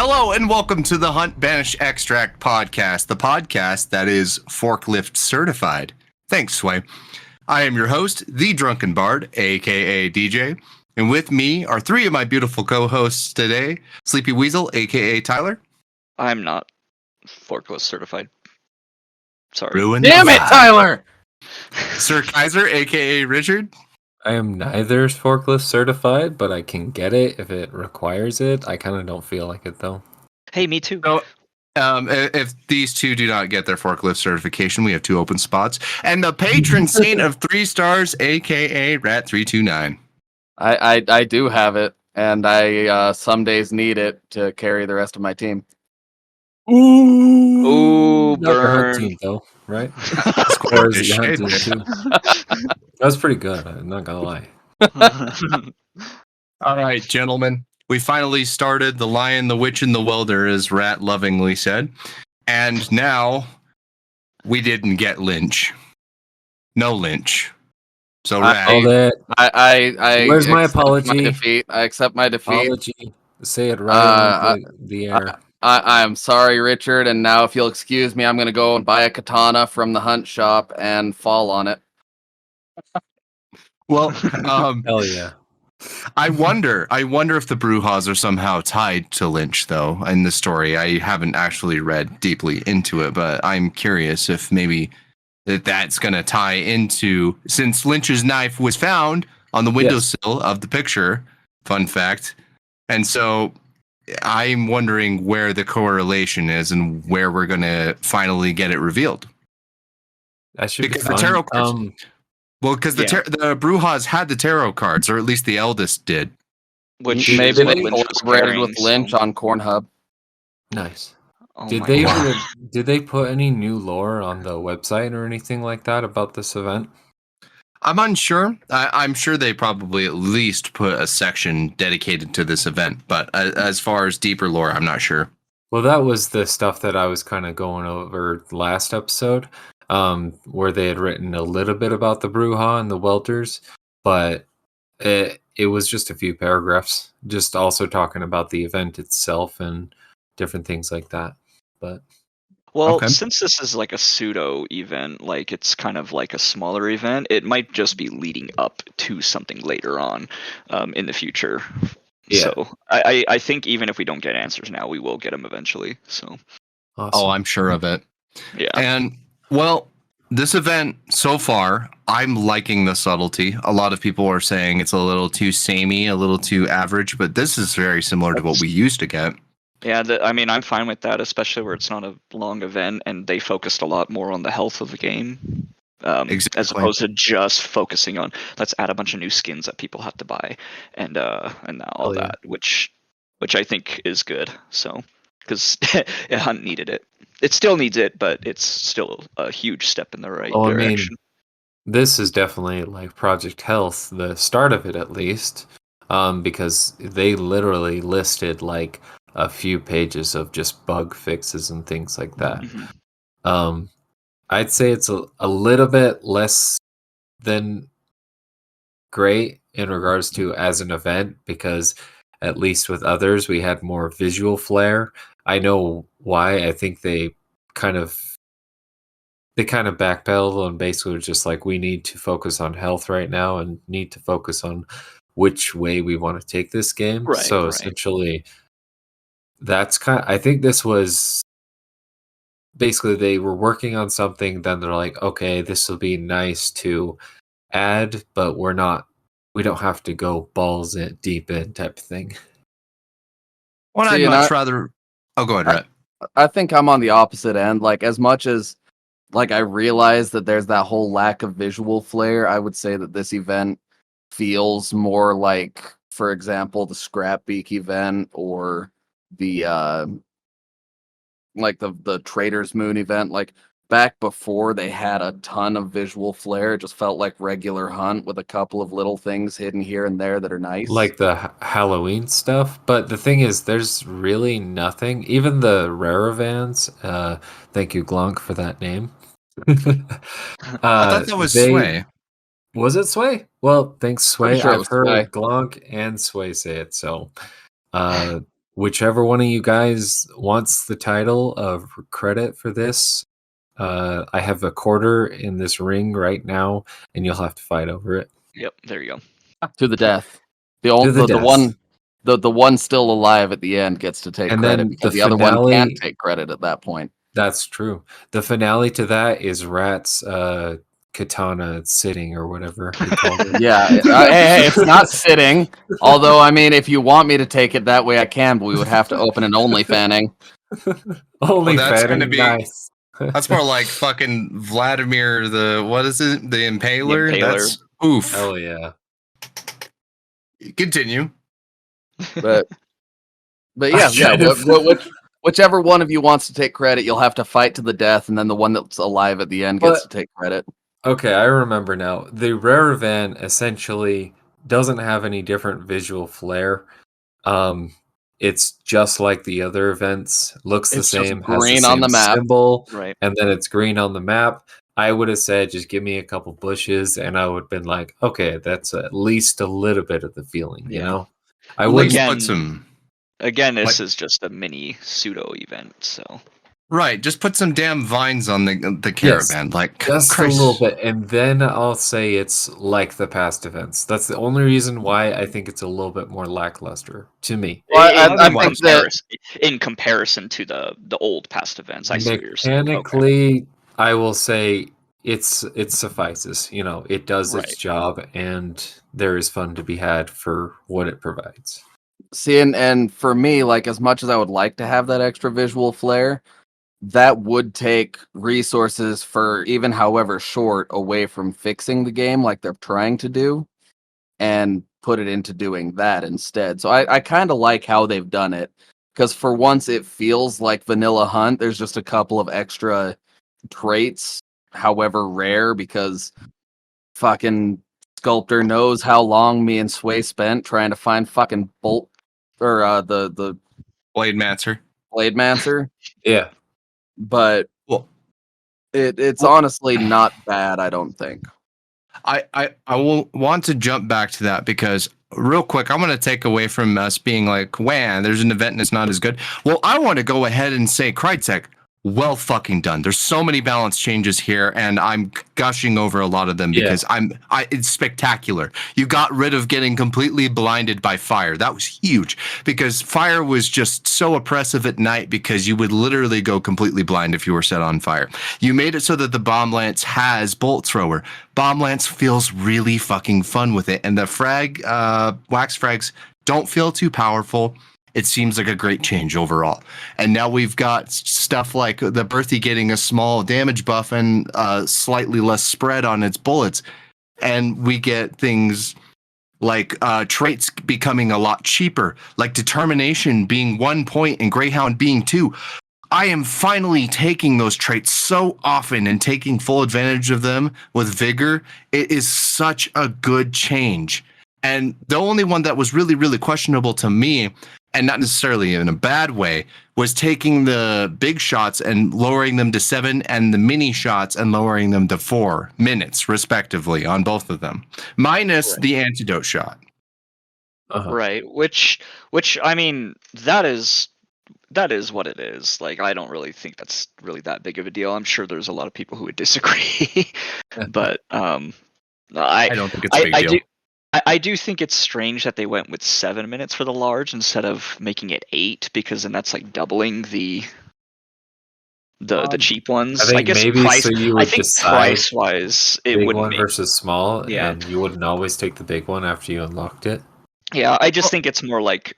Hello and welcome to the Hunt Banish Extract podcast, the podcast that is forklift certified. Thanks, Sway. I am your host, the Drunken Bard, aka DJ, and with me are three of my beautiful co-hosts today: Sleepy Weasel, aka Tyler. I'm not forklift certified. Sorry. Ruin Damn it, Tyler! Sir Kaiser, aka Richard. I am neither forklift certified, but I can get it if it requires it. I kind of don't feel like it, though. Hey, me too. So, if these two do not get their forklift certification, we have two open spots. And the patron saint of 3 stars, aka Rat329. I do have it, and I some days need it to carry the rest of my team. Ooh, Not your hunt burn. team, though, right? Square Or is it your hunt team, too? That was pretty good, I'm not gonna lie. All right, gentlemen. We finally started The Lion, the Witch, and the Welder, as Rat lovingly said. And now we didn't get Lynch. No Lynch. So, Rat. All that I Where's my accept apology? defeat. I accept my defeat. apology, say it right on the air. I'm sorry, Richard, and now if you'll excuse me, I'm gonna go and buy a katana from the hunt shop and fall on it. Well, Hell yeah. I wonder if the Brujas are somehow tied to Lynch, though, in the story. I haven't actually read deeply into it, but I'm curious if maybe that's going to tie into, since Lynch's knife was found on the windowsill of the picture, fun fact. And so I'm wondering where the correlation is and where we're going to finally get it revealed. That should Because be the fun. tarot cards. Well, because the Brujas had the tarot cards, or at least the eldest did. Which Maybe is what they Lynch was collaborated carrying, with Lynch so- on Cornhub. Nice. Oh Did my they God. did they put any new lore on the website or anything like that about this event? I'm unsure. I'm sure they probably at least put a section dedicated to this event, but as far as deeper lore, I'm not sure. Well, that was the stuff that I was kind of going over last episode, where they had written a little bit about the Bruja and the Welters, but it was just a few paragraphs, just also talking about the event itself and different things like that. But Well, Okay. since this is like a pseudo event, like it's kind of like a smaller event, it might just be leading up to something later on in the future. Yeah. So I think even if we don't get answers now, we will get them eventually. So awesome. Oh, I'm sure of it. yeah. And, well, this event so far, I'm liking the subtlety. A lot of people are saying it's a little too samey, a little too average, but this is very similar to what we used to get. Yeah, I mean, I'm fine with that, especially where it's not a long event and they focused a lot more on the health of the game, as Exactly. opposed to just focusing on let's add a bunch of new skins that people have to buy and all Oh, yeah. that, which I think is good. So, because Hunt needed it, it still needs it, but it's still a huge step in the right Oh, I mean, direction. this is definitely like Project Health, the start of it at least, because they literally listed like a few pages of just bug fixes and things like that. Mhm. I'd say it's a little bit less than great in regards to as an event, because at least with others we had more visual flair. I know why. I think they kind of backpedaled and basically were just like, we need to focus on health right now and need to focus on which way we want to take this game. Right, So right. essentially that's I think this was basically they were working on something, then they're like, okay, this will be nice to add, but we don't have to go balls in deep in type of thing. Well, See, I'd and much rather... Oh, go ahead, Rhett. I think I'm on the opposite end. Like, as much as I realize that there's that whole lack of visual flair, I would say that this event feels more like, for example, the Scrapbeak event or the the Trader's Moon event. Like, back before they had a ton of visual flair, it just felt like regular Hunt with a couple of little things hidden here and there that are nice. Like the Halloween stuff. But the thing is, there's really nothing. Even the Raravans, thank you, Glonk, for that name. I thought that was Sway. Was it Sway? Well, thanks, Sway. Pretty sure it I've was heard Sway. Glonk and Sway say it, so whichever one of you guys wants the title of credit for this, I have a quarter in this ring right now, and you'll have to fight over it. Yep, there you go. To the death. The To old the the death. one the one still alive at the end gets to take And credit then because the the other one finale- can't take credit at that point. That's true. The finale to that is Rat's katana sitting or whatever he called it. Yeah, hey, it's not sitting. Although, I mean, if you want me to take it that way, I can. But we would have to open an OnlyFanning. Only Well, that's fanning, gonna be- nice. That's more like fucking Vladimir the what is it? The Impaler? Impaler. That's oof. Hell yeah. Continue. But yeah, whichever one of you wants to take credit, you'll have to fight to the death, and then the one that's alive at the end gets to take credit. Okay, I remember now. The rare event essentially doesn't have any different visual flair. It's just like the other events. Looks the It's just same, has green the on same the map. symbol, Right. and then it's green on the map. I would have said, just give me a couple bushes, and I would have been like, okay, that's at least a little bit of the feeling, you Yeah. know? I At wouldn't. least Again- put some Again, this Like- is just a mini pseudo event, so right. Just put some damn vines on the caravan. Like Just Christ. a little bit, and then I'll say it's like the past events. That's the only reason why I think it's a little bit more lackluster to me. Well, I in think that- comparison to the old past events, I see what you're saying. Okay. Mechanically, I will say it suffices. You know, it does its Right. job, and there is fun to be had for what it provides. See, and for me, like, as much as I would like to have that extra visual flair, that would take resources for even however short away from fixing the game like they're trying to do, and put it into doing that instead. So I kind of like how they've done it, because for once it feels like Vanilla Hunt. There's just a couple of extra traits, however rare, because fucking Sculptor knows how long me and Sway spent trying to find fucking Bolt or the Blade Mancer. Blade Mancer. Yeah, But Well, it's honestly not bad, I don't think. I will want to jump back to that because real quick, I'm going to take away from us being like, "Wow, there's an event and it's not as good." Well, I want to go ahead and say, Crytek, well fucking done. There's so many balance changes here, and I'm gushing over a lot of them because it's spectacular. You got rid of getting completely blinded by fire. That was huge because fire was just so oppressive at night because you would literally go completely blind if you were set on fire. You made it so that the bomb lance has bolt thrower. Bomb lance feels really fucking fun with it, and the wax frags don't feel too powerful. It seems like a great change overall. And now we've got stuff like the Berthy getting a small damage buff and slightly less spread on its bullets. And we get things like traits becoming a lot cheaper, like Determination being 1 point and Greyhound being 2. I am finally taking those traits so often and taking full advantage of them with Vigor. It is such a good change. And the only one that was really, really questionable to me, and not necessarily in a bad way, was taking the big shots and lowering them to 7 and the mini shots and lowering them to 4 minutes, respectively, on both of them, minus the antidote shot. Right. Which I mean, that is what it is. Like, I don't really think that's really that big of a deal. I'm sure there's a lot of people who would disagree, but I don't think it's a big deal. I do think it's strange that they went with 7 minutes for the large instead of making it 8, because then that's like doubling the cheap ones. I think guess maybe price. so you I would think decide price wise, it big wouldn't one make. versus small, Yeah. and you wouldn't always take the big one after you unlocked it. Yeah, I just think it's more like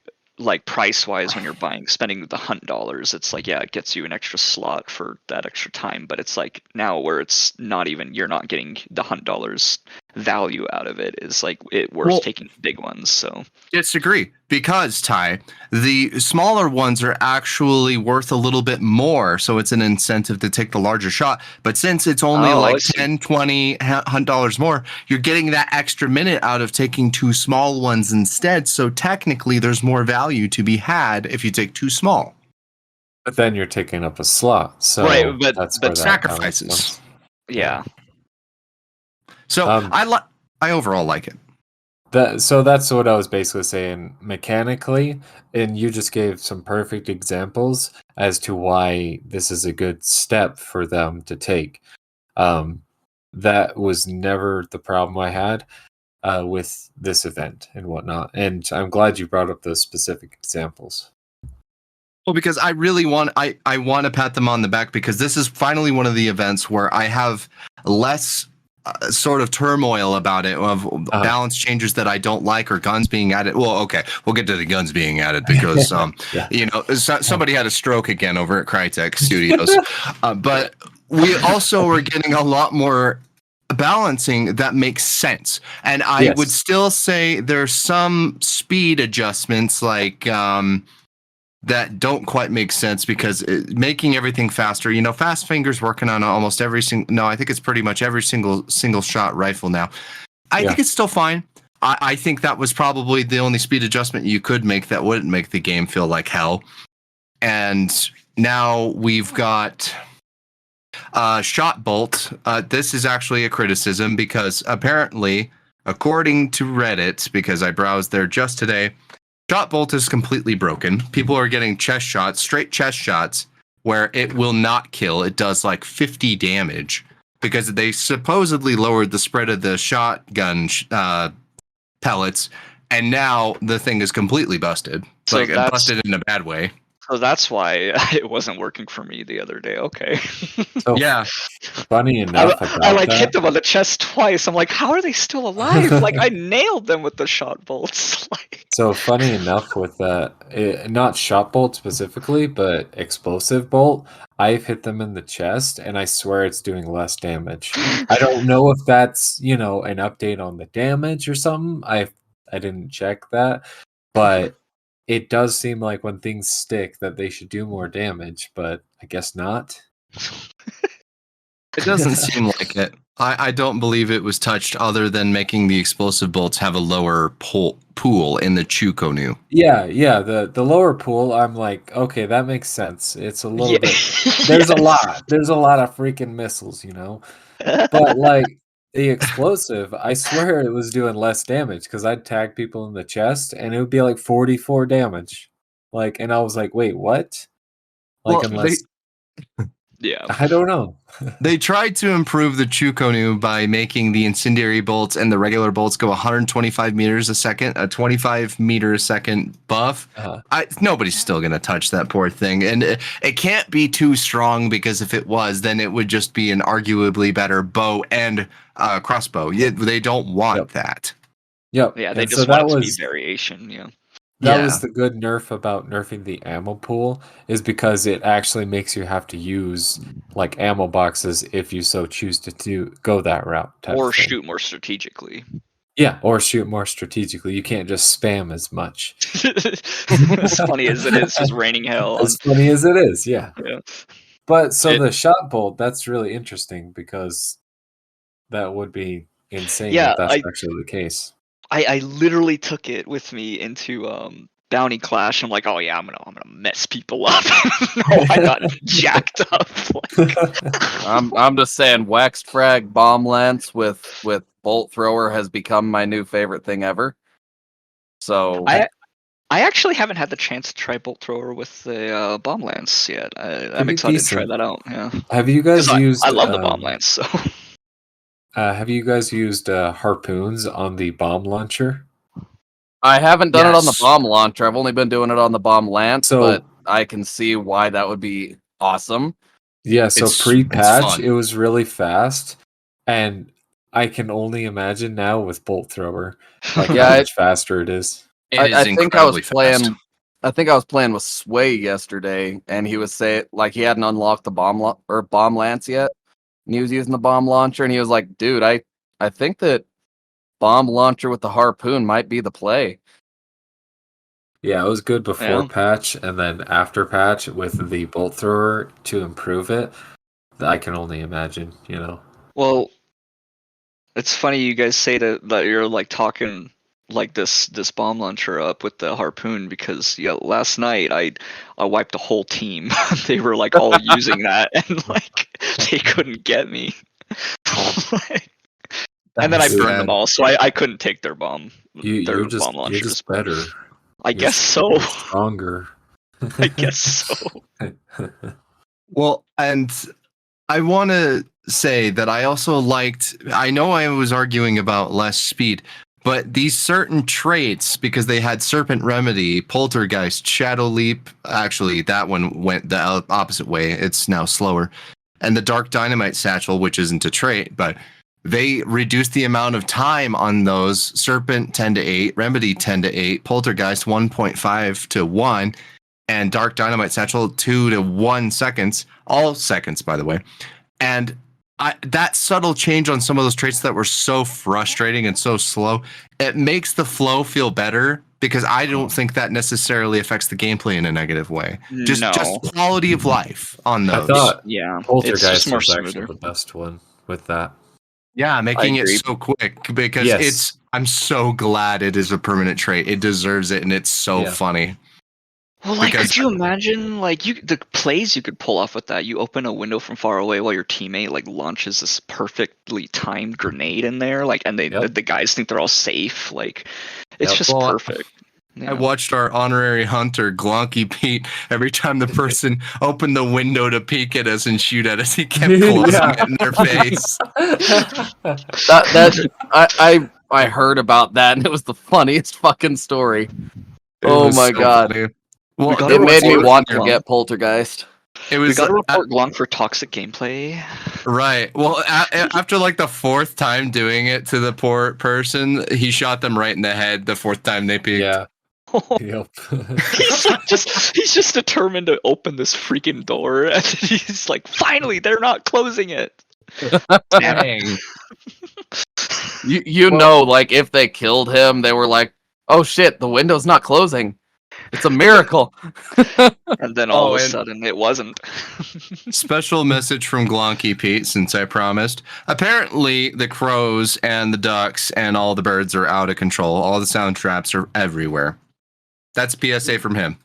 price wise when you're spending the hunt dollars. It's like, yeah, it gets you an extra slot for that extra time, but it's like now where it's not even, you're not getting the hunt dollars value out of it, is like it worth taking the big ones. So Disagree, because Ty, the smaller ones are actually worth a little bit more, so it's an incentive to take the larger shot. But since it's only I like see. 10, 20 hunt dollars more, you're getting that extra minute out of taking 2 small ones instead. So technically, there's more value to be had if you take 2 small. But then you're taking up a slot, so Right, but that's where that sacrifices. balance comes. yeah. So I overall like it. So that's what I was basically saying mechanically, and you just gave some perfect examples as to why this is a good step for them to take. That was never the problem I had with this event and whatnot, and I'm glad you brought up those specific examples. Well, because I really I want to pat them on the back because this is finally one of the events where I have less sort of turmoil about it of balance changes that I don't like or guns being added. Well, okay, we'll get to the guns being added because somebody had a stroke again over at Crytek Studios, but we also are getting a lot more balancing that makes sense, and I would still say there's some speed adjustments like that don't quite make sense because making everything faster. Fast Finger's working on almost every single. No, I think it's pretty much every single shot rifle now. I think it's still fine. I think that was probably the only speed adjustment you could make that wouldn't make the game feel like hell. And now we've got shot bolt. This is actually a criticism because apparently, according to Reddit, because I browsed there just today, shot bolt is completely broken. People are getting chest shots, straight chest shots, where it will not kill. It does like 50 damage because they supposedly lowered the spread of the shotgun pellets, and now the thing is completely busted. So busted in a bad way. So that's why it wasn't working for me the other day. Okay. So yeah. Funny enough, I hit them on the chest twice. I'm like, how are they still alive? Like I nailed them with the shot bolts. So funny enough with that, not shot bolt specifically, but explosive bolt, I've hit them in the chest, and I swear it's doing less damage. I don't know if that's an update on the damage or something. I didn't check that, but it does seem like when things stick that they should do more damage, but I guess not. It doesn't seem like it. I don't believe it was touched other than making the explosive bolts have a lower pool in the Chukonu. Yeah, the lower pool, I'm like, okay, that makes sense. It's a little bit there's a lot of freaking missiles, But like the explosive, I swear it was doing less damage because I'd tag people in the chest and it would be like 44 damage. And I was like, wait, what? Yeah. I don't know. They tried to improve the Chukonu by making the incendiary bolts and the regular bolts go 125 meters a second, a 25 meter a second buff. Nobody's still going to touch that poor thing. And it can't be too strong because if it was, then it would just be an arguably better bow and crossbow. They don't want that. Yep. Yeah, they just want it to be variation. Yeah. That was the good nerf about nerfing the ammo pool, is because it actually makes you have to use ammo boxes if you so choose to go that route. Or shoot more strategically. Yeah, or shoot more strategically. You can't just spam as much. As funny as it is, just raining hell. As funny as it is, yeah. But the shot bolt, that's really interesting because that would be insane if that's actually the case. I literally took it with me into Bounty Clash. I'm like, oh yeah, I'm gonna mess people up. No, I got jacked up. I'm just saying, waxed frag bomb lance with bolt thrower has become my new favorite thing ever. So I actually haven't had the chance to try bolt thrower with the bomb lance yet. I'm excited to try that out. Yeah. Have you guys used? I love the bomb lance. So. Have you guys used harpoons on the bomb launcher? I haven't done it on the bomb launcher. I've only been doing it on the bomb lance, but I can see why that would be awesome. Yeah, so pre-patch, it was really fast, and I can only imagine now with bolt thrower, how much faster it is. I think I was playing. I think I was playing with Sway yesterday, and he was saying he hadn't unlocked the bomb lance yet. And he was using the bomb launcher, and he was like, dude, I think that bomb launcher with the harpoon might be the play. Yeah, it was good before patch, and then after patch with the bolt thrower to improve it, I can only imagine, Well, it's funny you guys say that you're talking this bomb launcher up with the harpoon, because last night I wiped a whole team. They were all using that, and they couldn't get me. And then I burned them all, so I couldn't take their bomb their you're bomb launchers. just better. I You're guess so. you're stronger. I guess so. Well, and I want to say that I also liked, I know I was arguing about less speed, but these certain traits, because they had Serpent Remedy, Poltergeist, Shadow Leap, actually, that one went the opposite way. It's now slower. And the Dark Dynamite Satchel, which isn't a trait, but they reduced the amount of time on those. Serpent 10 to 8, Remedy 10 to 8, Poltergeist 1.5 to 1, and Dark Dynamite Satchel 2 to 1 seconds. All seconds, by the way. And that subtle change on some of those traits that were so frustrating and so slow, it makes the flow feel better, because I don't think that necessarily affects the gameplay in a negative way. Just quality of life on I those. thought Yeah, it's Poltergeist just more was actually smoother. the best one with that. Yeah, making it agree. so quick, because Yes. I'm so glad it is a permanent trait. It deserves it, and it's so Yeah. funny. Well, like, Because- could you imagine, like, the plays you could pull off with that? You open a window from far away while your teammate like launches this perfectly timed grenade in there, like, and the guys think they're all safe. Like, it's Yep. just Well, perfect. Yeah. I watched our honorary hunter, Glonky Pete, every time the person opened the window to peek at us and shoot at us, he kept closing Yeah. it in their face. I heard about that, and it was the funniest fucking story. It Oh was my so God. funny. Well, gotta It made me report want to Glonk. get Poltergeist. it We was gotta report Glonk for toxic gameplay. right. Well, after like the fourth time doing it to the poor person, he shot them right in the head the fourth time they peeked. Yeah. Yep. he's just determined to open this freaking door, and he's like, finally, they're not closing it. Dang. You know, like if they killed him, they were like, "Oh shit, the window's not closing. It's a miracle." And then all of a and- sudden, it wasn't. Special message from Glonky Pete, since I promised. Apparently, the crows and the ducks and all the birds are out of control. All the sound traps are everywhere. That's PSA from him.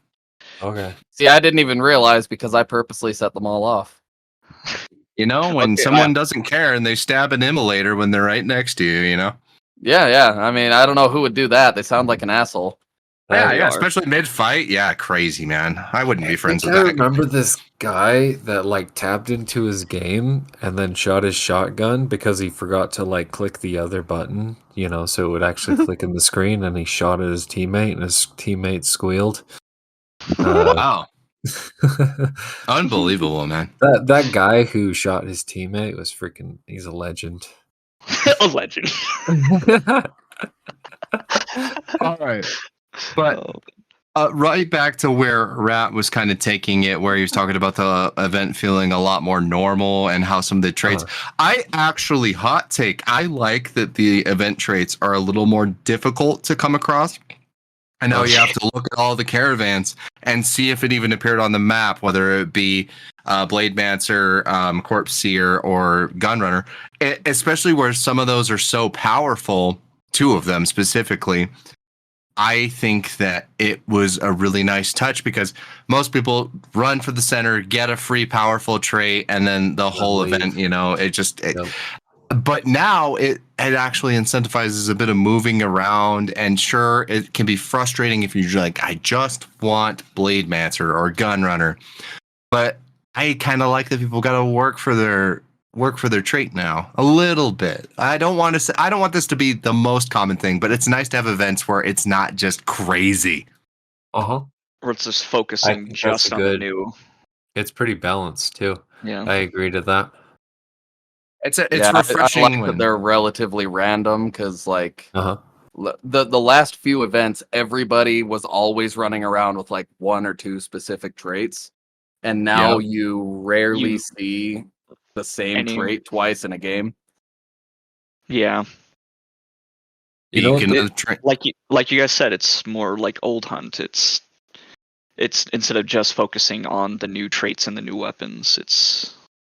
Okay. See, I didn't even realize because I purposely set them all off. You know, when Okay, someone doesn't care and they stab an immolator when they're right next to you, you know? Yeah. I mean, I don't know who would do that. They sound like an asshole. Yeah, They yeah, are. especially mid-fight. Yeah, crazy, man. I wouldn't be friends with I that. remember this guy that like tapped into his game and then shot his shotgun because he forgot to like click the other button, so it would actually click in the screen, and he shot at his teammate and his teammate squealed. Wow. Unbelievable, man. That guy who shot his teammate was he's a legend. A legend. All right. But right back to where Rat was kind of taking it, where he was talking about the event feeling a lot more normal and how some of the traits. I actually, hot take, I like that the event traits are a little more difficult to come across. I know you have to look at all the caravans and see if it even appeared on the map, whether it be Blade Mancer, Corpse Seer, or Gunrunner, especially where some of those are so powerful, 2 of them specifically. I think that it was a really nice touch, because most people run for the center, get a free powerful trait, and then the whole event, it just... But now it actually incentivizes a bit of moving around, and sure, it can be frustrating if you're like, I just want Blade Mancer or Gunrunner. But I kind of like that people got to work for their trait now a little bit. I don't want this to be the most common thing, but it's nice to have events where it's not just crazy. Uh-huh. Or it's just I focusing think just that's on the good. new. It's pretty balanced too. Yeah. I agree to that. It's I refreshing like that when they're relatively random, because like Uh-huh. the last few events, everybody was always running around with like 1 or 2 specific traits, and now you rarely You- see the same Any- trait twice in a game. Yeah. You know what Like you guys said, it's more like Old Hunt. It's instead of just focusing on the new traits and the new weapons, it's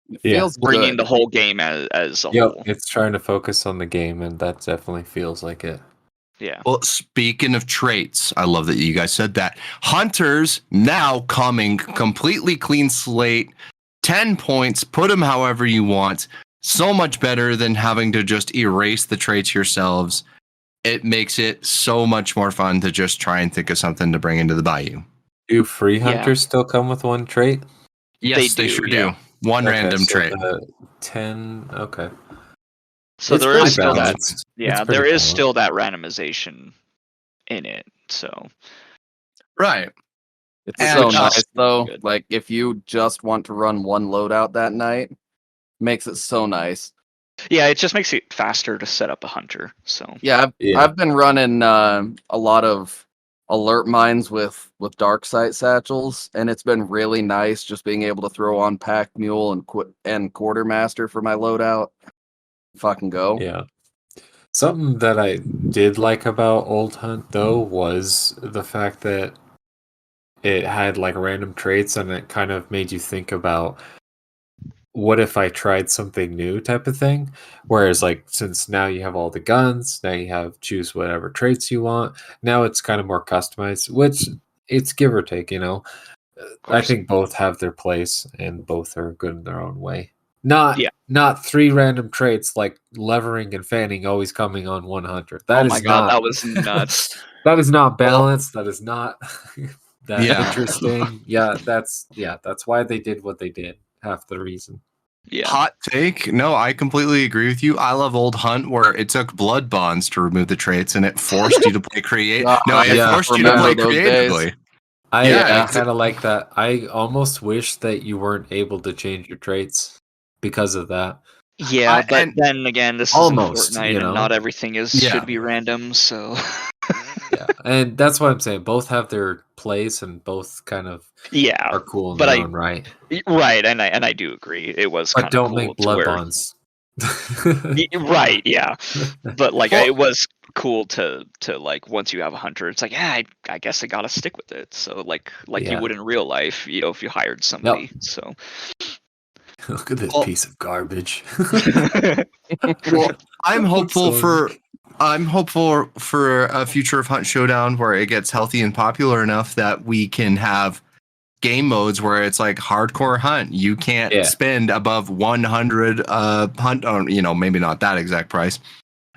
It Yeah. feels bringing good. the whole game as a Yep, whole. it's trying to focus on the game, and that definitely feels like it. Yeah. Well, speaking of traits, I love that you guys said that. Hunters now coming completely clean slate, 10 points, put them however you want. So much better than having to just erase the traits yourselves. it makes it so much more fun to just try and think of something to bring into the bayou. Do free Yeah. hunters still come with one trait? Yes, They they do, sure yeah. do. One Okay, random so trait. the 10. Okay. So It's there pretty is still that. balanced. It's Yeah, pretty there is balanced. still that randomization in it. So Right. It's And so which is nice though. good. Like if you just want to run one loadout that night, makes it so nice. Yeah, it just makes it faster to set up a hunter. So Yeah, Yeah. I've been running a lot of alert mines with dark sight satchels, and it's been really nice just being able to throw on pack mule and quartermaster for my loadout. Fucking go. Yeah. Something that I did like about Old Hunt though was the fact that it had like random traits and it kind of made you think about what if I tried something new type of thing. Whereas like since now you have all the guns, now you have choose whatever traits you want. Now it's kind of more customized, which it's give or take, you know. of I course. think both have their place and both are good in their own way. Not Yeah. not three random traits like levering and fanning always coming on 100. Oh my god, that was nuts. That is not balanced. That is not that Yeah. interesting. That's why they did what they did. Half the reason. Yeah. Hot take. No, I completely agree with you. I love Old Hunt where it took blood bonds to remove the traits and it forced you to play create. God, No, it yeah. forced you to remember play those days. creatively. I Yeah, kind of like that. I almost wish that you weren't able to change your traits because of that. Yeah, but and- then again, this Almost, is in Fortnite, you and know? not everything is Yeah. should be random. So Yeah, and that's what I'm saying. Both have their place, and both kind of yeah, are cool in but their I own right. right, and I do agree. It was But kind of don't cool make to blood where bonds. right, yeah. But like Well- it was cool to like once you have a hunter, it's like yeah, I guess I gotta stick with it. So like Yeah. you would in real life, you know, if you hired somebody. So Look at this Well- piece of garbage. Well, I'm hopeful So- for a future of Hunt Showdown where it gets healthy and popular enough that we can have game modes where it's like hardcore hunt. You can't Yeah. spend above 100 hunt on, you know, maybe not that exact price.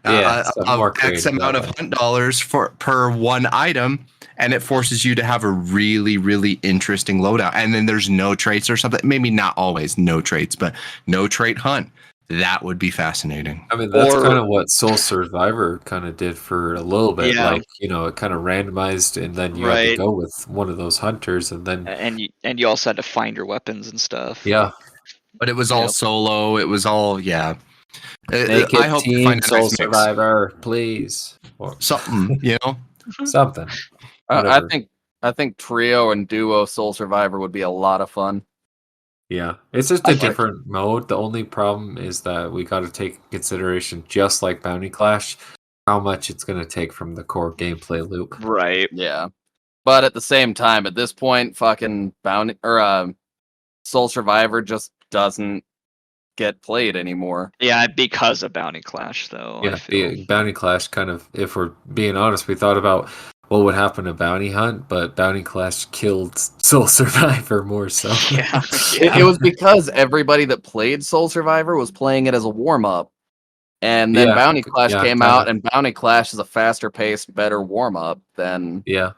Yeah, something more Of X creative amount that of way. hunt dollars per one item, and it forces you to have a really, really interesting loadout. And then there's no traits or something. Maybe not always no traits, but no trait hunt. That would be fascinating. I mean, that's Or- kind of what Soul Survivor kind of did for a little bit. Yeah. Like, you know, it kind of randomized, and then you had to Right. go with one of those hunters, and then and you also had to find your weapons and stuff. yeah, But it was all Yep. solo. It was all make it I hope to Team find a Soul nice mix. Survivor, please, or Something, you know. something. I Whatever. think trio and duo Soul Survivor would be a lot of fun. Yeah, it's just I a like different mode. The only problem is that we got to take into consideration, just like Bounty Clash, how much it's going to take from the core gameplay loop. Right. Yeah. But at the same time, at this point, fucking Bounty or Soul Survivor just doesn't get played anymore. Yeah, because of Bounty Clash, though. I Yeah, feel. Bounty Clash kind of, if we're being honest, we thought about what would happen to Bounty Hunt, but Bounty Clash killed Soul Survivor more so. Yeah. It was because everybody that played Soul Survivor was playing it as a warm up. And then Yeah, Bounty Clash yeah, came kinda. out, and Bounty Clash is a faster paced, better warm up than. Yeah.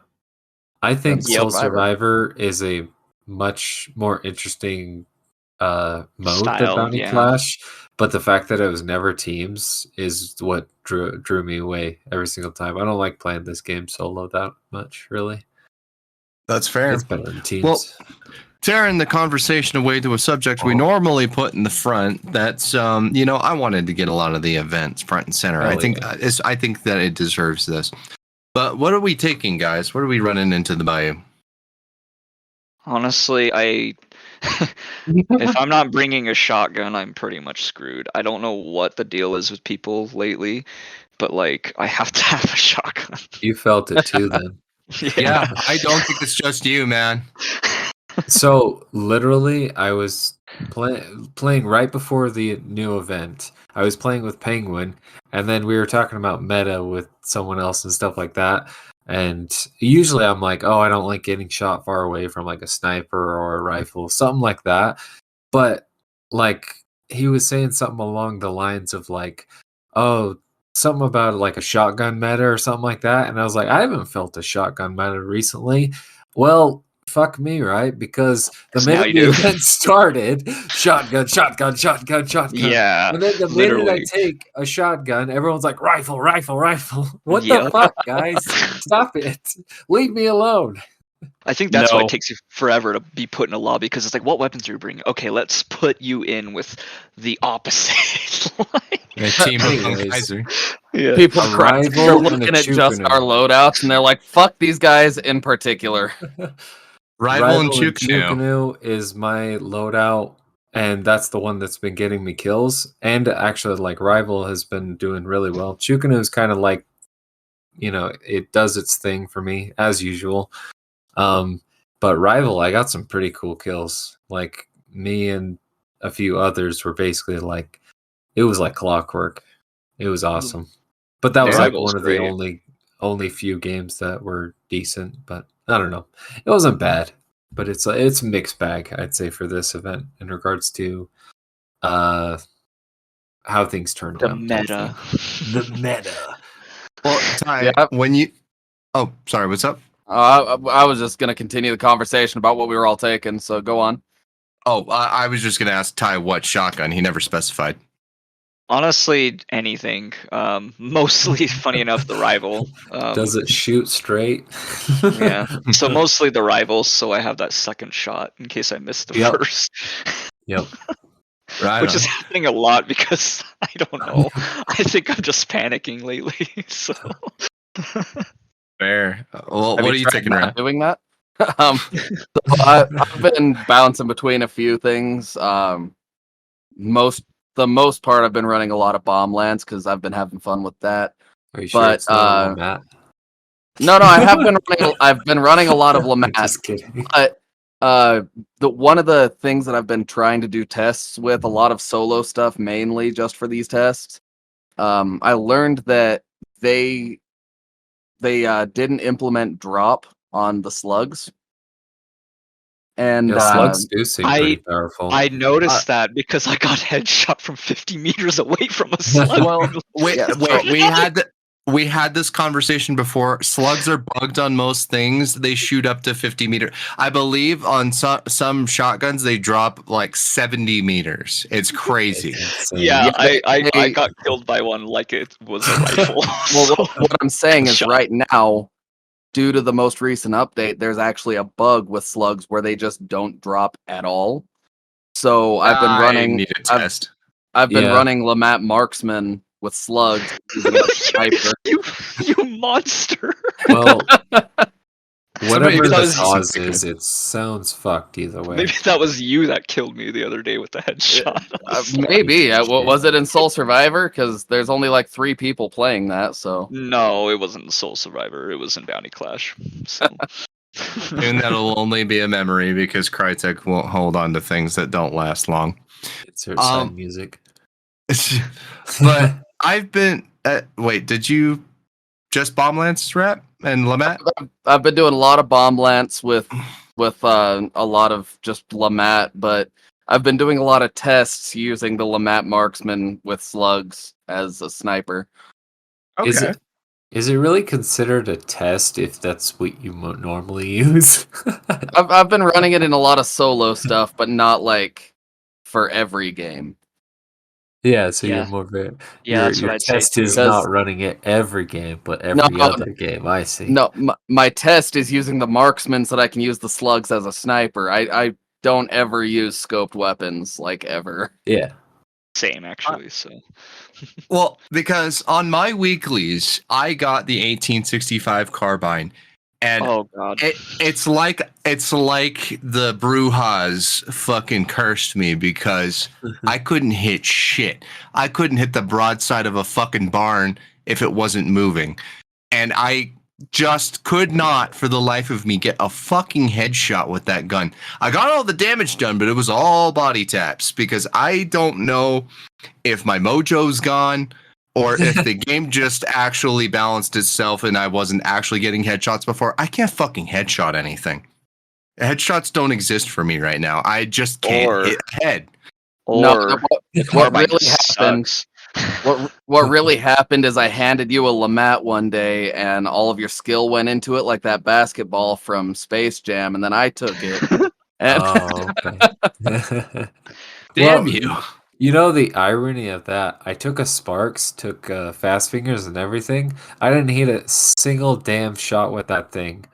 I think Soul Soul Survivor. Survivor is a much more interesting mode than Style, Bounty yeah. Clash, but the fact that it was never teams is what drew me away every single time. I don't like playing this game solo that much, really. That's fair. It's better than teams. Well, tearing the conversation away to a subject we normally put in the front. That's I wanted to get a lot of the events front and center. Hell I think yeah. I think that it deserves this. But what are we taking, guys? What are we running into the bayou? Honestly, if I'm not bringing a shotgun, I'm pretty much screwed. I don't know what the deal is with people lately, but like I have to have a shotgun. You felt it too then. Yeah, I don't think it's just you, man. So literally, I was playing right before the new event. I was playing with Penguin, and then we were talking about meta with someone else and stuff like that. And usually, I'm like, oh, I don't like getting shot far away from like a sniper or a rifle, something like that. But like he was saying something along the lines of like, oh, something about like a shotgun meta or something like that, and I was like, I haven't felt a shotgun meta recently. Well, fuck me, right? Because the Now minute you the do. event started, shotgun, shotgun, shotgun, shotgun. Yeah, And then the minute I literally. take a shotgun, everyone's like, rifle, rifle, rifle. What the Yep. fuck, guys? Stop it. Leave me alone. I think that's why No. it takes you forever to be put in a lobby, because it's like, what weapons are you bringing? Okay, let's put you in with the opposite. A team of Anyways. Kaiser. Yeah. People A crying. They're rival and a looking at just Chukunu. our loadouts, and they're like, "Fuck these guys in particular." Rival and and Chukunu. Chukunu is my loadout, and that's the one that's been getting me kills. And actually, like Rival has been doing really well. Chukunu is kind of like, it does its thing for me as usual. But Rival, I got some pretty cool kills. Like me and a few others were basically like, it was like clockwork. It was awesome. But that was like Rival's one of the great. only few games that were decent. But I don't know, it wasn't bad. But it's a mixed bag, I'd say, for this event in regards to how things turned The out. meta. The meta. Well, Ty, Yeah. when you. Oh, sorry. What's up? I was just gonna continue the conversation about what we were all taking. So go on. Oh, I was just gonna ask Ty what shotgun. He never specified. Honestly, anything. Mostly, funny enough, the rival. Does it shoot straight? Yeah. So mostly the rivals, so I have that second shot in case I miss the Yep. first. Yep. Right. Which is happening a lot because I don't know. I think I'm just panicking lately. So Fair. Well, Have what are you tried taking not around? doing that? I've been bouncing between a few things. The most part, I've been running a lot of bomb lands because I've been having fun with that. Are you sure But it's not a Lamat? no, I have been running. I've been running a lot of Lamat. Just kidding. But the one of the things that I've been trying to do tests with, a lot of solo stuff, mainly just for these tests. I learned that they didn't implement drop on the slugs, and Yeah, slugs do seem pretty powerful. I noticed that because I got headshot from 50 meters away from a slug. Well, wait, Yeah, we had this conversation before. Slugs are bugged on most things. They shoot up to 50 meters. I believe on some shotguns they drop like 70 meters. It's crazy. It's insane. Yeah, Yeah, I got killed by one like it was a rifle. Well, So- what I'm saying is Shot. right now, due to the most recent update, there's actually a bug with slugs where they just don't drop at all. So I've been I running. need a test. I've been Yeah. running Lamat Marksman with slugs using a sniper. you monster. Well, whatever Somebody the does cause something. is, it sounds fucked either way. Maybe that was you that killed me the other day with the headshot. Maybe. Was it in Soul Survivor? Because there's only like 3 people playing that. So No, it wasn't Soul Survivor. It was in Bounty Clash. So. And that'll only be a memory because Crytek won't hold on to things that don't last long. It's her side music. But I've been. Wait, did you just bomb lance rap and Lamat? I've been doing a lot of bomb lance with a lot of just Lamat, but I've been doing a lot of tests using the Lamat Marksman with slugs as a sniper. Is it really considered a test if that's what you normally use? I've been running it in a lot of solo stuff, but not like for every game. Yeah, so Yeah. you're more very, Yeah, that's your what I'd say test is too. not running it every game, but every other game. I see. No, my test is using the marksman so that I can use the slugs as a sniper. I don't ever use scoped weapons, like ever. Yeah. Same actually. So Well, because on my weeklies, I got the 1865 carbine, and oh god. it's like the Brujas fucking cursed me because I couldn't hit shit. I couldn't hit the broadside of a fucking barn if it wasn't moving, and I just could not, for the life of me, get a fucking headshot with that gun. I got all the damage done, but it was all body taps because I don't know if my mojo's gone or if the game just actually balanced itself and I wasn't actually getting headshots before. I can't fucking headshot anything. Headshots don't exist for me right now. I just can't hit a head. Or No, the what carbine really happened? sucks. What really happened is I handed you a Lamat one day, and all of your skill went into it, like that basketball from Space Jam, and then I took it. And Oh, okay. Damn Well, you. You know the irony of that? I took a Sparks, took fast fingers and everything. I didn't hit a single damn shot with that thing.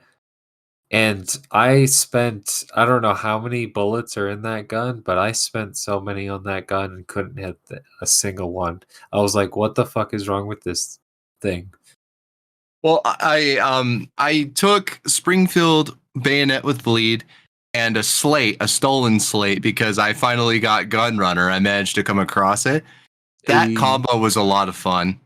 And I spent, I don't know how many bullets are in that gun, but I spent so many on that gun and couldn't hit a single one. I was like, what the fuck is wrong with this thing? Well, I took Springfield Bayonet with Bleed and a stolen slate, because I finally got Gunrunner. I managed to come across it. That Hey. combo was a lot of fun.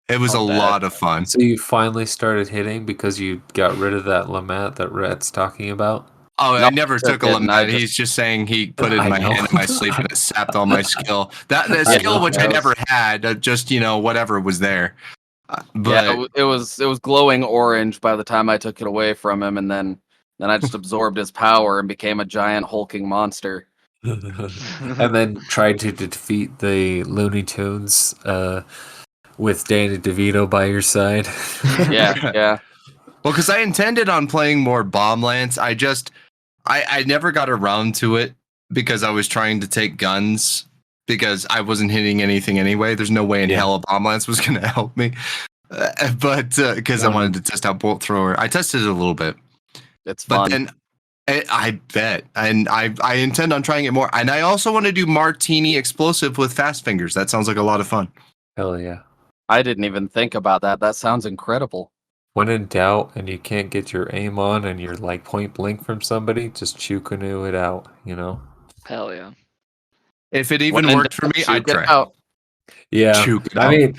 It was I'll a bet. lot of fun. So you finally started hitting because you got rid of that Lamat that Rhett's talking about? Oh, I No, never I took a didn't. I Lamet. He's just saying he put it in I my know. hand in my sleep and it sapped all my skill. That I skill know. which I never had, just whatever was there. But yeah, it was glowing orange by the time I took it away from him, and then I just absorbed his power and became a giant hulking monster. And then tried to defeat the Looney Tunes with Danny DeVito by your side. Yeah. well, because I intended on playing more Bomb Lance, I never got around to it because I was trying to take guns because I wasn't hitting anything anyway. There's no way in hell a Bomb Lance was going to help me. But because I wanted to test out Bolt Thrower, I tested it a little bit. It's fun. But then I bet, and I intend on trying it more. And I also want to do Martini Explosive with Fast Fingers. That sounds like a lot of fun. Hell yeah. I didn't even think about that. That sounds incredible. When in doubt and you can't get your aim on and you're like point blank from somebody, just chew canoe it out, Hell yeah. If it even When in worked for doubt, me, shoot I'd it try. out. Yeah. Choke it I out. mean,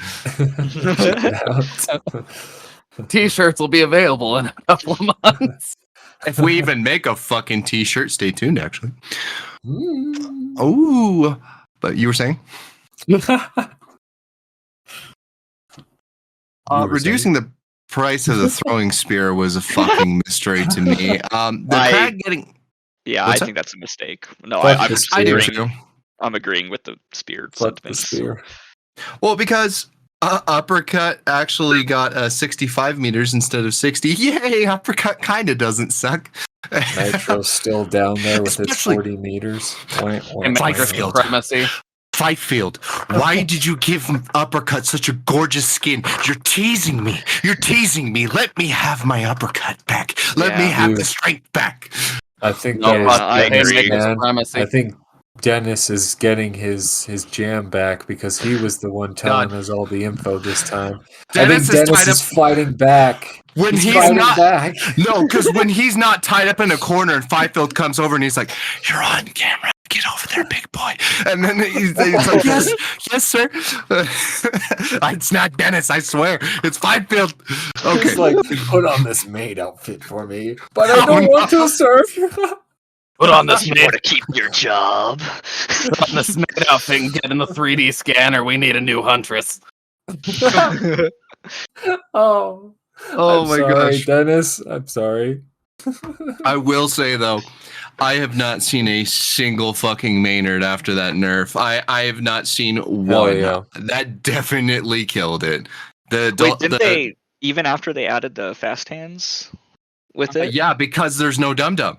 chew it out. T-shirts will be available in a couple of months. If we even make a fucking t-shirt, stay tuned, actually. Mm. Oh, but you were saying? Reducing the price of the throwing spear was a fucking mystery to me. The crag getting... Yeah, What's I that? think that's a mistake. No, Fuck I'm the just I do agreeing. too. I'm agreeing with the spear Fuck the sentiments. spear. Well, because Uppercut actually got 65 meters instead of 60. Yay, Uppercut kind of doesn't suck. Nitro's still down there with its Especially- 40 meters. Field. Supremacy. Fightfield, why did you give Uppercut such a gorgeous skin? You're teasing me. You're teasing me. Let me have my Uppercut back. Let me Yeah. have Dude. the strength back. I think No, that fuck, I is Dennis, agree. man. Supremacy. I think Dennis is getting his jam back because he was the one telling us all the info this time. Dennis I think is Dennis tied is up fighting back. when he's fighting not. back. No, because when he's not tied up in a corner and Fifield comes over and he's like, "You're on camera. Get over there, big boy." And then he's like, "Yes, sir." It's not Dennis, I swear. It's Fifield. Okay. He's like, put on this maid outfit for me, but I Oh, don't want no. to, sir. Put on this You made want to keep your job. on this made outfit and get in the 3D scanner. We need a new huntress. Oh, Oh I'm my sorry, gosh. Dennis. I'm sorry. I will say though, I have not seen a single fucking Maynard after that nerf. I have not seen one. yeah. That definitely killed it. Wait, didn't they, even after they added the fast hands with it? Yeah, because there's no dum dum.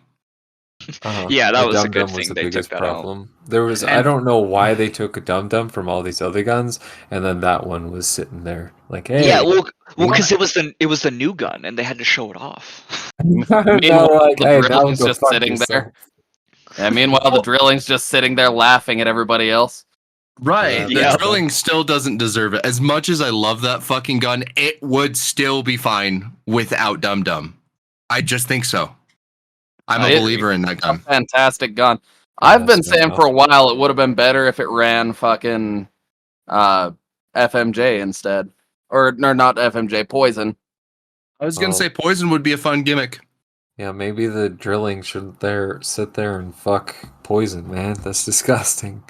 Yeah, that The was a Dum good Dum was thing the they took biggest that problem. There was I And- don't know why they took a Dum Dum from all these other guns, and then that one was sitting there like, hey, Yeah, well, because it was the new gun, and they had to show it off. Meanwhile, Meanwhile, the hey, now drilling's go just fuck sitting yourself. there. Yeah, meanwhile, the drilling's just sitting there laughing at everybody else. Right. The Yeah. drilling still doesn't deserve it. As much as I love that fucking gun, it would still be fine without dum dum. I just think so. I'm a It- believer in that A gun. fantastic gun. I've been Fantastic saying gun. for a while it would have been better if it ran fucking FMJ instead. Or not FMJ, Poison. I was gonna Oh. say poison would be a fun gimmick. Yeah, maybe the drilling should sit there and fuck poison, man. That's disgusting.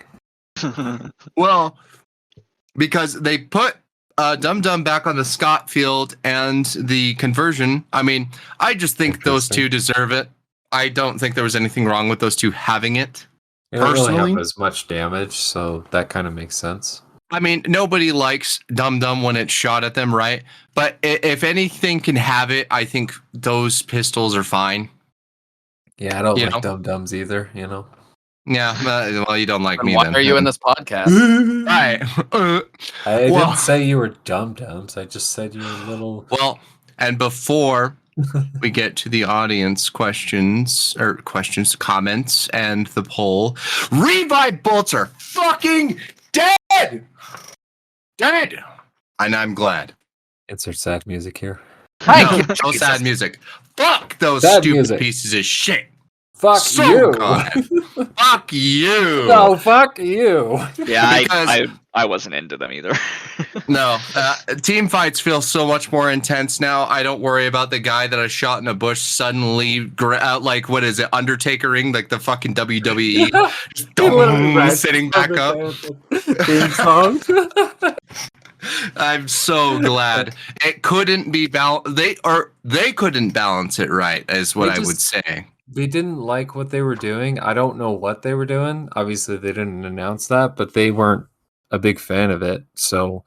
Well, because they put Dum Dum back on the Scott field and the conversion. I mean, I just think those Interesting. two deserve it. I don't think there was anything wrong with those two having it. They don't really Personally? have as much damage, so that kind of makes sense. I mean, nobody likes Dum Dum when it's shot at them, right? But if anything can have it, I think those pistols are fine. Yeah, I don't You like know? Dum Dums either, you know. Yeah, well, you don't like And me why then. are you in this podcast? Right. I Well- didn't say you were Dum Dums. I just said you were little. Well, and before we get to the audience questions, comments, and the poll, revive bolts are fucking dead! Dead! And I'm glad. Insert sad music here. No, no sad music. Fuck those Sad stupid music. pieces of shit. Fuck So you. God. Fuck you. No, fuck you. Yeah, Because- I wasn't into them either. No, team fights feel so much more intense now. I don't worry about the guy that I shot in a bush suddenly out like what is it, Undertakering, like the fucking WWE, just sitting back up. Theme song. I'm so glad it couldn't be they couldn't balance it right, is what I would say. They didn't like what they were doing. I don't know what they were doing. Obviously, they didn't announce that, but they weren't a big fan of it. So,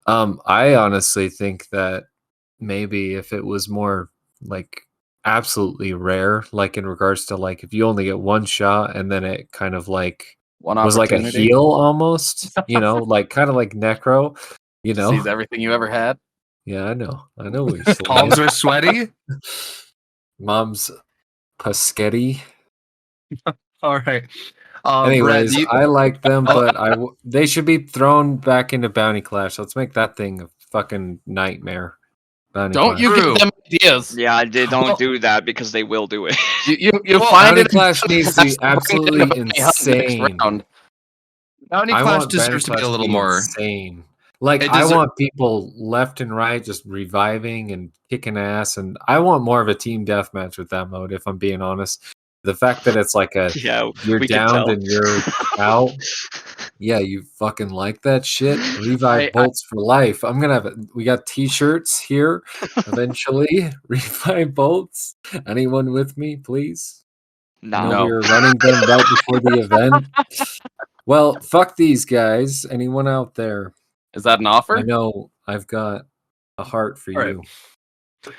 I honestly think that maybe if it was more like absolutely rare, like in regards to like if you only get one shot and then it kind of like One was like a opportunity. heal almost, you know, like kind of like Necro, you know. Sees everything you ever had. Yeah, I know what you're saying. Palms are sweaty. Mom's Paschetti. All right. Anyways, Brett, I like them, but they should be thrown back into Bounty Clash. Let's make that thing a fucking nightmare. Bounty Don't Clash. you True. give them ideas? Yeah, don't Well- do that because they will do it. You Well, find Bounty it. Clash needs to be Bring it absolutely into Bounty Hunt next insane. round. Bounty I Clash want deserves to be a little more. insane. Like It I deser- want people left and right just reviving and kicking ass, and I want more of a team deathmatch with that mode. If I'm being honest, the fact that it's like a Yeah, you're we can down tell. and you're out. Yeah, you fucking like that shit. Revive I- bolts for life. I'm gonna have we got t-shirts here eventually. Revive bolts. Anyone with me, please? I know No. we were running them right before the event. Well, fuck these guys. Anyone out there? Is that an offer? I know I've got a heart for All right. you.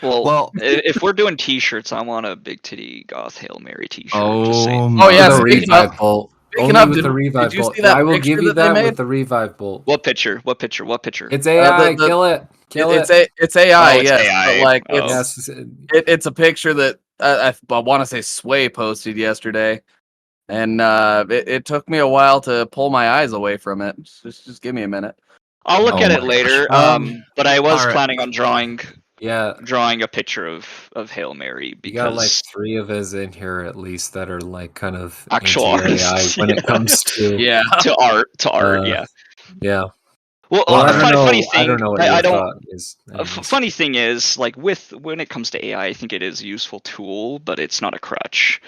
Well- if we're doing T-shirts, I want a Big Titty Goth Hail Mary T-shirt. just Oh, saying. Oh, yeah, With the speaking revive of- bolt. speaking Only of, with did- the revive did you bolt. see that I will picture give you that they that made? with the revive bolt. What picture? What picture? What picture? It's AI. the- Kill it. Kill it. It's AI, Oh, it's yes, AI. but like Oh. it's Yes. it's a picture that I want to say Sway posted yesterday, and it took me a while to pull my eyes away from it. Just give me a minute. I'll look Oh at it my later. gosh. But I was Alright. planning on drawing Yeah. a picture of Hail Mary You got like because 3 of us in here at least that are like kind of Actual anti-AI artists, when yeah. it comes to Yeah, to art, Uh, yeah. yeah. Well, Well, I the don't know. funny thing, I don't know what I your don't. thought is. anyways. Funny thing is, like when it comes to AI, I think it is a useful tool, but it's not a crutch.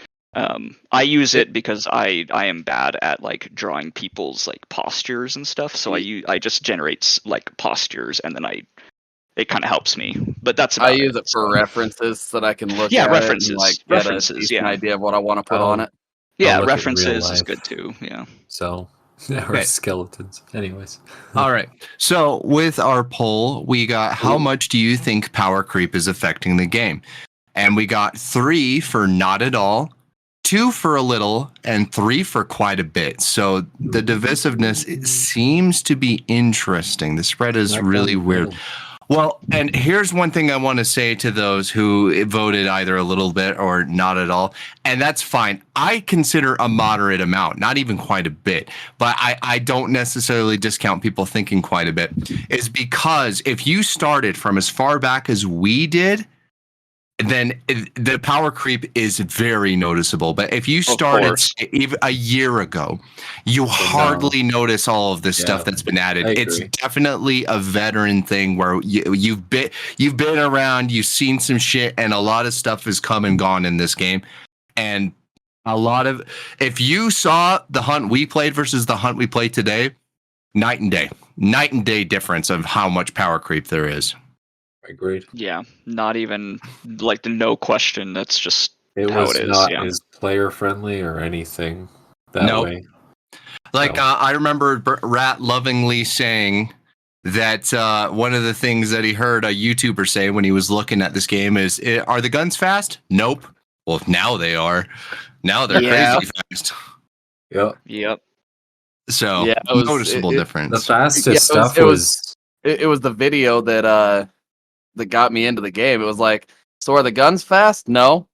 I use it because I am bad at like drawing people's like postures and stuff. So I just generate like postures and then it kind of helps me. But that's about I use it for so. references so that I can look Yeah, at references. it and like get References, a decent yeah. idea of what I want to put Oh. on it. Yeah, look at real references is life. good too. Yeah. So, Okay. or skeletons. Anyways. All right. So with our poll, we got how much do you think power creep is affecting the game? And we got 3 for not at all, 2 for a little, and 3 for quite a bit. So the divisiveness it seems to be interesting. The spread is Not really done weird. well. Well, and here's one thing I want to say to those who voted either a little bit or not at all, and that's fine. I consider a moderate amount, not even quite a bit, but I don't necessarily discount people thinking quite a bit, is because if you started from as far back as we did, then the power creep is very noticeable. But if you started course. even a year ago, you hardly notice all of this Yeah, stuff that's been added. I It's agree. definitely a veteran thing where you've been around, you've seen some shit, and a lot of stuff has come and gone in this game. And a lot of if you saw the hunt we played versus the hunt we play today, night and day difference of how much power creep there is. Agreed. Yeah. Not even like the no question. That's just It how was it is. not Yeah. as player friendly or anything that Nope. way. Like So- I remember Rat lovingly saying that one of the things that he heard a YouTuber say when he was looking at this game is, "Are the guns fast?" Nope. Well, now they are. Now they're Yeah. crazy fast. Yep. Yep. So Yeah, it was- noticeable it- difference. The fastest Yeah, stuff it was it was the video that got me into the game. It was like, so are the guns fast? No.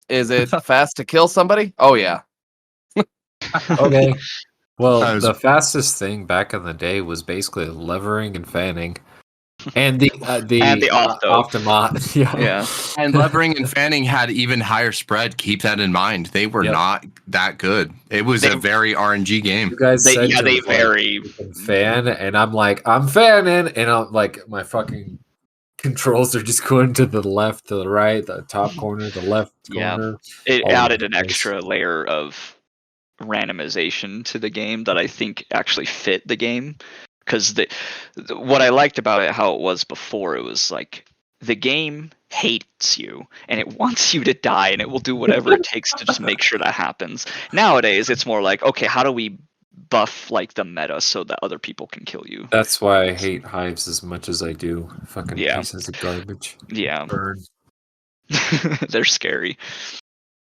Is it fast to kill somebody? Oh yeah. okay. Well, I was- the fastest thing back in the day was basically levering and fanning, and the And the auto. Optima. Yeah. And levering and fanning had even higher spread. Keep that in mind. They were Yep. not that good. It was They- a very RNG game. You guys They said yeah to they us, like, vary. you can fan, and I'm like, I'm fanning, and I'm like, my fucking controls are just going to the left, to the right, the top corner, the left Yeah. corner. It all over added the an place. extra layer of randomization to the game that I think actually fit the game. Because what I liked about it, how it was before, it was like the game hates you and it wants you to die and it will do whatever it takes to just make sure that happens. Nowadays, it's more like, okay, how do we buff like the meta so that other people can kill you? That's why I hate hives as much as I do. Fucking Yeah. pieces of garbage. Yeah, Burn. they're scary.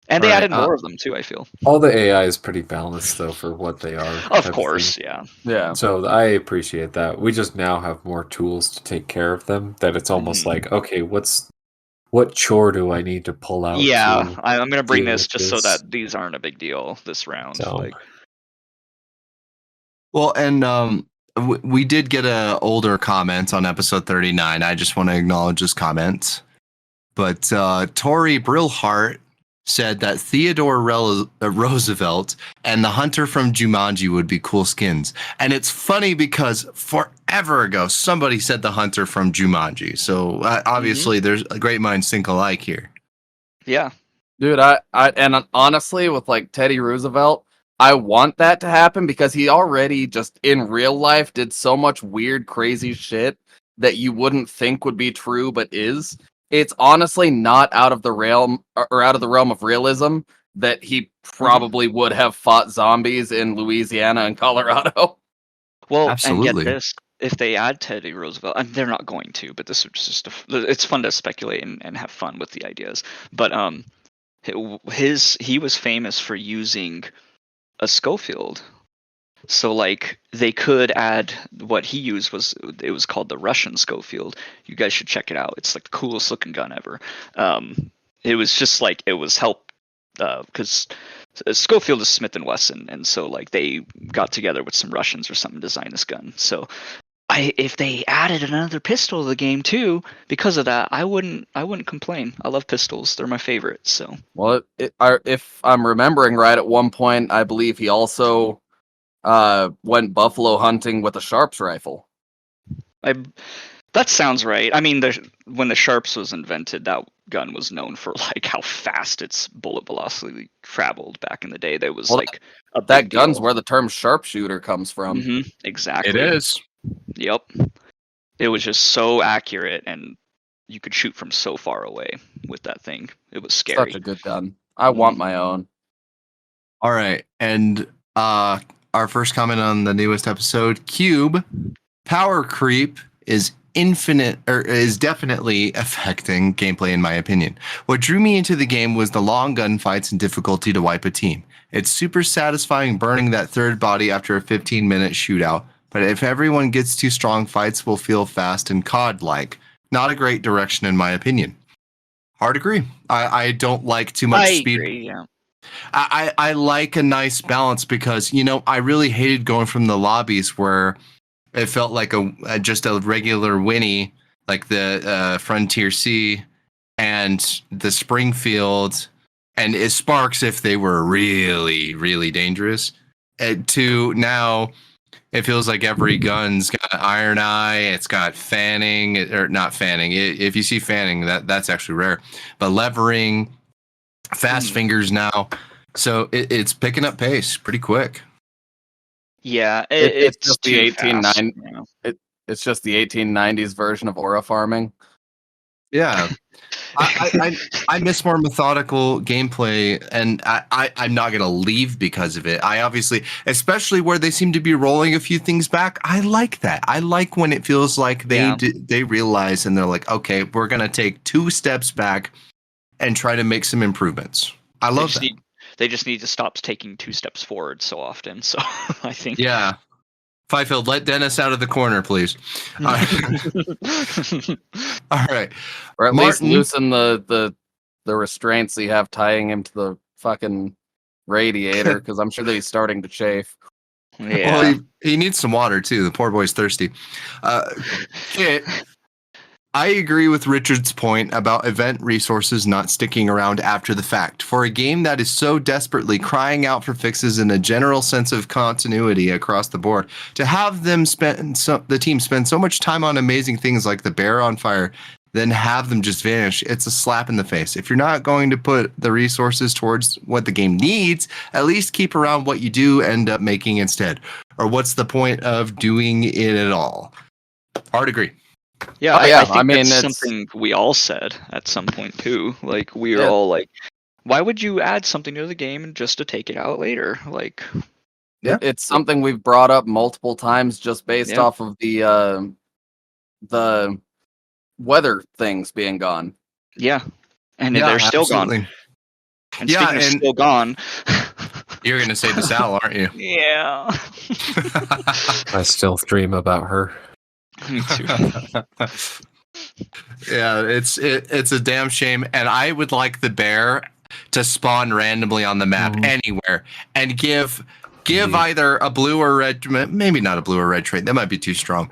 And they Right, added more of them too, I feel. All the AI is pretty balanced though for what they are. Of type course, thing. yeah. Yeah. So I appreciate that. We just now have more tools to take care of them. That it's almost Mhm. like, okay, what chore do I need to pull out? Yeah, to I'm gonna bring deal this with just so this? that these aren't a big deal this round. So- Like, Well, and we did get a older comment on episode 39. I just want to acknowledge his comment. But Tori Brillhart said that Theodore Roosevelt and the hunter from Jumanji would be cool skins. And it's funny because forever ago, somebody said the hunter from Jumanji. So obviously there's a great minds think alike here. yeah, Dude, I and honestly, with like Teddy Roosevelt, I want that to happen because he already just in real life did so much weird, crazy shit that you wouldn't think would be true, but is. It's honestly not out of the realm or out of the realm of realism that he probably would have fought zombies in Louisiana and Colorado. well, Absolutely. and get this: if they add Teddy Roosevelt, and they're not going to, but this was just it's fun to speculate and have fun with the ideas. But he was famous for using a Schofield. So like they could add what he used it was called the Russian Schofield. You guys should check it out. It's like the coolest looking gun ever. It was just like it was help because Schofield is Smith and Wesson, and so like they got together with some Russians or something to design this gun. So if they added another pistol to the game too, because of that, I wouldn't complain. I love pistols; they're my favorite. So Well, if I'm remembering right, at one point, I believe he also went buffalo hunting with a Sharps rifle. that sounds right. I mean, when the Sharps was invented, that gun was known for like how fast its bullet velocity traveled back in the day. That was Well, like a That big gun's deal. where the term sharpshooter comes from. Exactly. It is. Yep. It was just so accurate, and you could shoot from so far away with that thing. It was scary. Such a good gun. I want my own. All right. And our first comment on the newest episode, Cube, power creep is definitely affecting gameplay in my opinion. What drew me into the game was the long gunfights and difficulty to wipe a team. It's super satisfying burning that third body after a 15-minute shootout, but if everyone gets too strong, fights will feel fast and COD-like. Not a great direction in my opinion. Hard agree. I don't like too much I speed. agree, yeah. I like a nice balance because, you know, I really hated going from the lobbies where it felt like just a regular Winnie, like the Frontier C and the Springfield and it Sparks if they were really, really dangerous. To now, it feels like every gun's got Iron Eye, it's got fanning, or not fanning. If you see fanning, that's actually rare. But levering, fast fingers now. So it's picking up pace pretty quick. Yeah, It's it's just the too 1890 fast, you know. It's just the 1890s version of aura farming. Yeah. I miss more methodical gameplay, and I'm not gonna leave because of it. I obviously, especially where they seem to be rolling a few things back. I like that. I like when it feels like Yeah. they realize and they're like, okay, we're gonna take 2 steps back and try to make some improvements. I love that. They just need to stop taking 2 steps forward so often. So I think. Yeah. Fifield, let Dennis out of the corner, please. All right. Or at least Martin. loosen the restraints you have tying him to the fucking radiator, because I'm sure that he's starting to chafe. Yeah. Well, he needs some water too. The poor boy's thirsty. Kit, I agree with Richard's point about event resources not sticking around after the fact. For a game that is so desperately crying out for fixes and a general sense of continuity across the board, to have them the team spend so much time on amazing things like the bear on fire, then have them just vanish, it's a slap in the face. If you're not going to put the resources towards what the game needs, at least keep around what you do end up making instead. Or what's the point of doing it at all? Hard agree. Yeah, Oh, yeah, I think I mean, that's it's- something we all said at some point too. Like we were Yeah. all like, why would you add something to the game just to take it out later? Like, Yeah. It's something we've brought up multiple times just based Yeah. off of the weather things being gone. yeah. And Yeah, they're still absolutely. gone. And Yeah, speaking of and- still gone. You're going to say the Sal, aren't you? Yeah. I still dream about her. Me too. Yeah, it's a damn shame, and I would like the bear to spawn randomly on the map anywhere and give Indeed. either a blue or red, maybe not a blue or red trait, that might be too strong.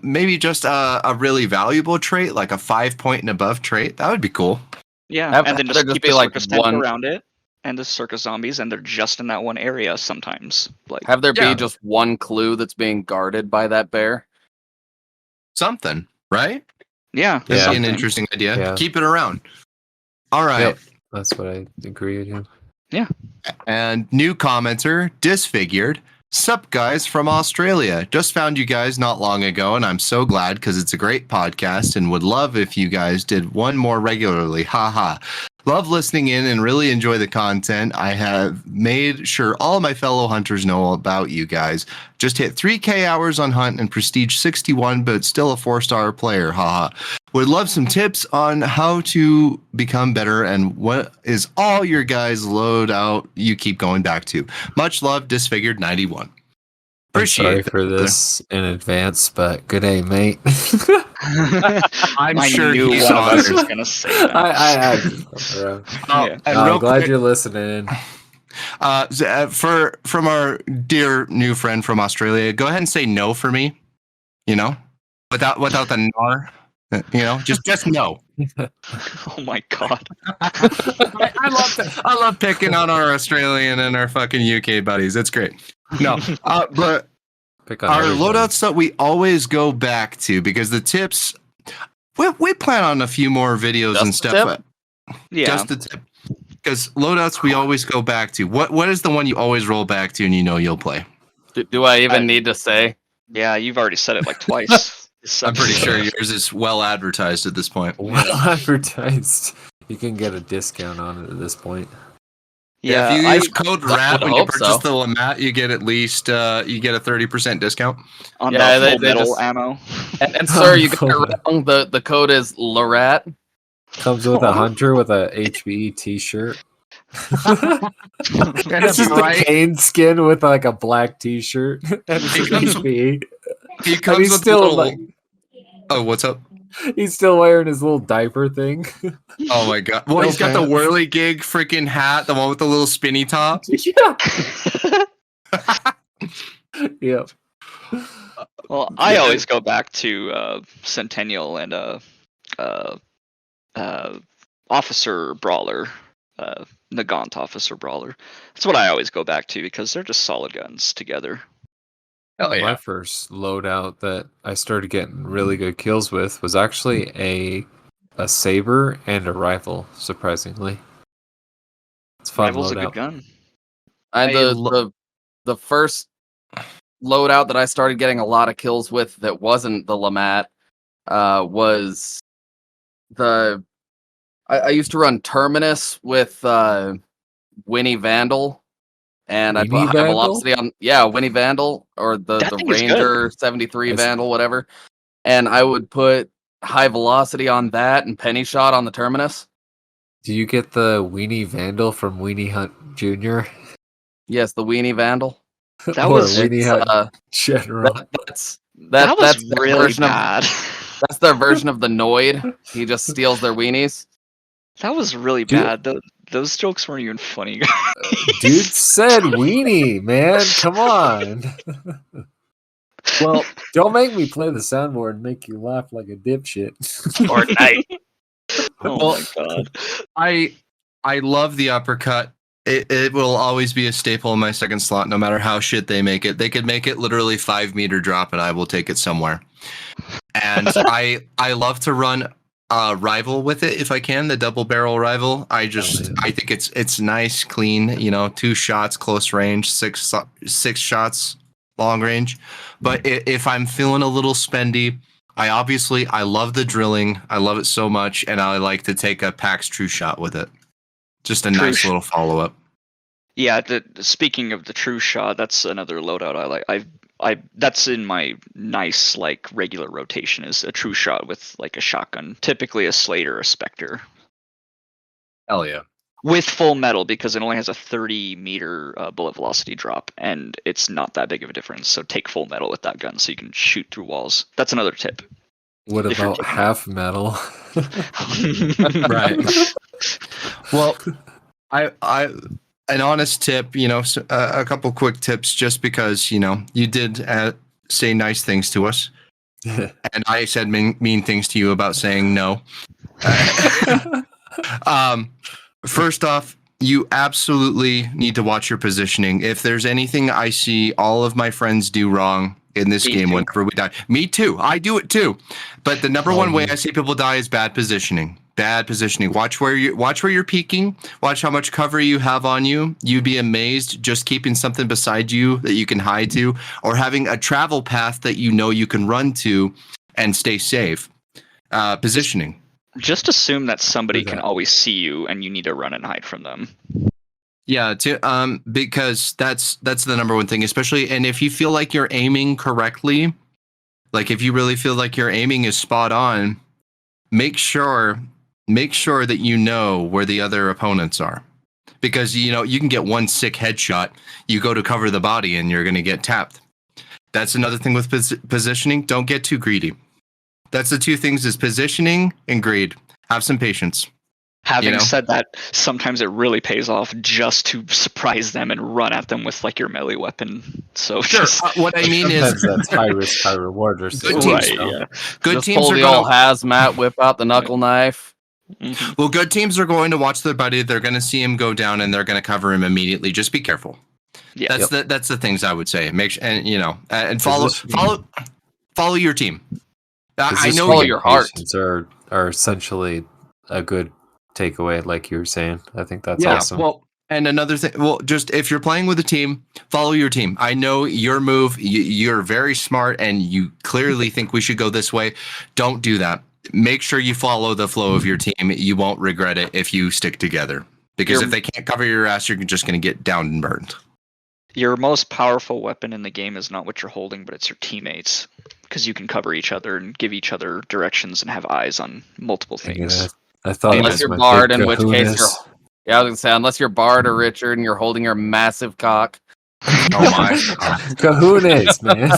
Maybe just a really valuable trait, like a 5-point and above trait. That would be cool. Yeah. Have and then there just just keep be, the like, circus tent one- around it and the circus zombies, and they're just in that one area sometimes. Like, Have there Yeah. be just one clue that's being guarded by that bear? Something, right? yeah. That'd be an something. interesting idea. Yeah. Keep it around. All right. Yep, that's what I agree with you. And new commenter, Disfigured. Sup, guys from Australia. Just found you guys not long ago, and I'm so glad because it's a great podcast and would love if you guys did one more regularly. Haha. Love listening in and really enjoy the content. I have made sure all my fellow hunters know about you guys. Just hit 3K hours on Hunt and Prestige 61, but still a 4-star player. Haha. Would love some tips on how to become better and what is all your guys' loadout you keep going back to. Much love, Disfigured 91. I'm Appreciate sorry it, for brother. this in advance, but good day, mate. I'm I sure knew he's one of us honored. was gonna say that. I just around. Yeah. And I'm real glad quick, you're listening. from our dear new friend from Australia, go ahead and say no for me. You know, without the nar. You know, just no. Oh my god. I love picking on our Australian and our fucking UK buddies. It's great. No, but Pick on our everybody. loadouts that we always go back to because the tips. We plan on a few more videos Just and the stuff. tip? Yeah. Just the tip. Because loadouts we always go back to. What is the one you always roll back to and you know you'll play? Do I even need to say? Yeah, you've already said it like twice. I'm pretty sure yours is well advertised at this point. Well advertised. You can get a discount on it at this point. Yeah, if you I, use code I RAT would when you hope purchase so. the Lamat, you get at least you get a 30% discount. on Yeah, the they full metal just- ammo. And sir, you got it wrong. The code is LARAT. Comes with a hunter with a HBE t-shirt. It's just right. a cane skin with like a black t-shirt. And it's He an comes- HBE. He And comes he's with still little. like Oh, what's up? he's still wearing his little diaper thing. Oh my god! Well, No he's got the pants. whirly gig freaking hat, the one with the little spinny top. Yeah. Yep. Well, I always go back to Centennial and Officer Brawler, Nagant Officer Brawler. That's what I always go back to because they're just solid guns together. Oh My first loadout that I started getting really good kills with was actually a saber and a rifle. Surprisingly, it's a fun Rival's a good loadout. gun. The first loadout that I started getting a lot of kills with that wasn't the Lamat was I used to run Terminus with Winnie Vandal, and I put Winnie high Vandal? velocity on Winnie Vandal or the That thing is good. Ranger 73 I see. Vandal, whatever. And I would put high velocity on that and penny shot on the Terminus. Do you get the Weenie Vandal from Weenie Hunt Jr.? Yes, the Weenie Vandal. That or was- Weenie It's, Hunt General? that's That was that's their really version of bad. that's their version of the Noid. He just steals their weenies. That was really Dude. bad. Those jokes weren't even funny. Dude said Weenie, man. Come on. Well, Don't make me play the soundboard and make you laugh like a dipshit. Fortnite. Oh Well, my god. I love the uppercut. It will always be a staple in my second slot, no matter how shit they make it. They could make it literally 5-meter drop, and I will take it somewhere. And I love to run rival with it if I can, the double barrel rival. I think it's nice, clean. 2 shots close range, 6 shots long range. But if I'm feeling a little spendy, I love the drilling. I love it so much, and I like to take a PAX True Shot with it. Just a nice little follow up. Yeah, speaking of the true shot, that's another loadout I like. That's in my nice like regular rotation is a true shot with like a shotgun, typically a Slate or a Spectre. Hell yeah. With full metal because it only has a 30-meter bullet velocity drop, and it's not that big of a difference. So take full metal with that gun so you can shoot through walls. That's another tip. What If you're about taking half metal? Right. Well, I an honest tip, a couple quick tips, just because you did say nice things to us, and I said mean things to you about saying no. First off, you absolutely need to watch your positioning. If there's anything I see all of my friends do wrong in this Me game too. whenever we die, me too. I do it too. But the number one way I see people die is bad positioning. Bad positioning. Watch where you're peeking. Watch how much cover you have on you. You'd be amazed just keeping something beside you that you can hide to, or having a travel path that you can run to and stay safe. Positioning. Just assume that somebody Who's can that? always see you, and you need to run and hide from them. Yeah, because that's the number one thing, especially, and if you feel like you're aiming correctly, like if you really feel like your aiming is spot on, make sure that you know where the other opponents are, because you can get one sick headshot, you go to cover the body, and you're going to get tapped. That's another thing with positioning. Don't get too greedy. That's the 2 things: is positioning and greed. Have some patience. Having said that, sometimes it really pays off just to surprise them and run at them with like your melee weapon. So Sure. What I mean is, Sometimes that's high risk, high reward. Or Good something, teams, right, so. yeah. good Just teams pull are the going old hazmat, whip out the knuckle knife. Mhm. Well, good teams are going to watch their buddy. They're going to see him go down, and they're going to cover him immediately. Just be careful. Yeah. That's the things I would say. Make sure, and follow your team. I know follow your heart. Are essentially a good takeaway, like you were saying. I think that's Yeah. awesome. Well, and another thing. Well, just if you're playing with a team, follow your team. I know your move. You're very smart, and you clearly think we should go this way. Don't do that. Make sure you follow the flow of your team. You won't regret it if you stick together. Because if they can't cover your ass, you're just going to get down and burned. Your most powerful weapon in the game is not what you're holding, but it's your teammates. Because you can cover each other and give each other directions and have eyes on multiple things. I thought Unless it was you're my Bard, big in which case you're. kahunas. Yeah, I was gonna say, unless you're Bard or Richard and you're holding your massive cock. Oh my! Kahunas, man.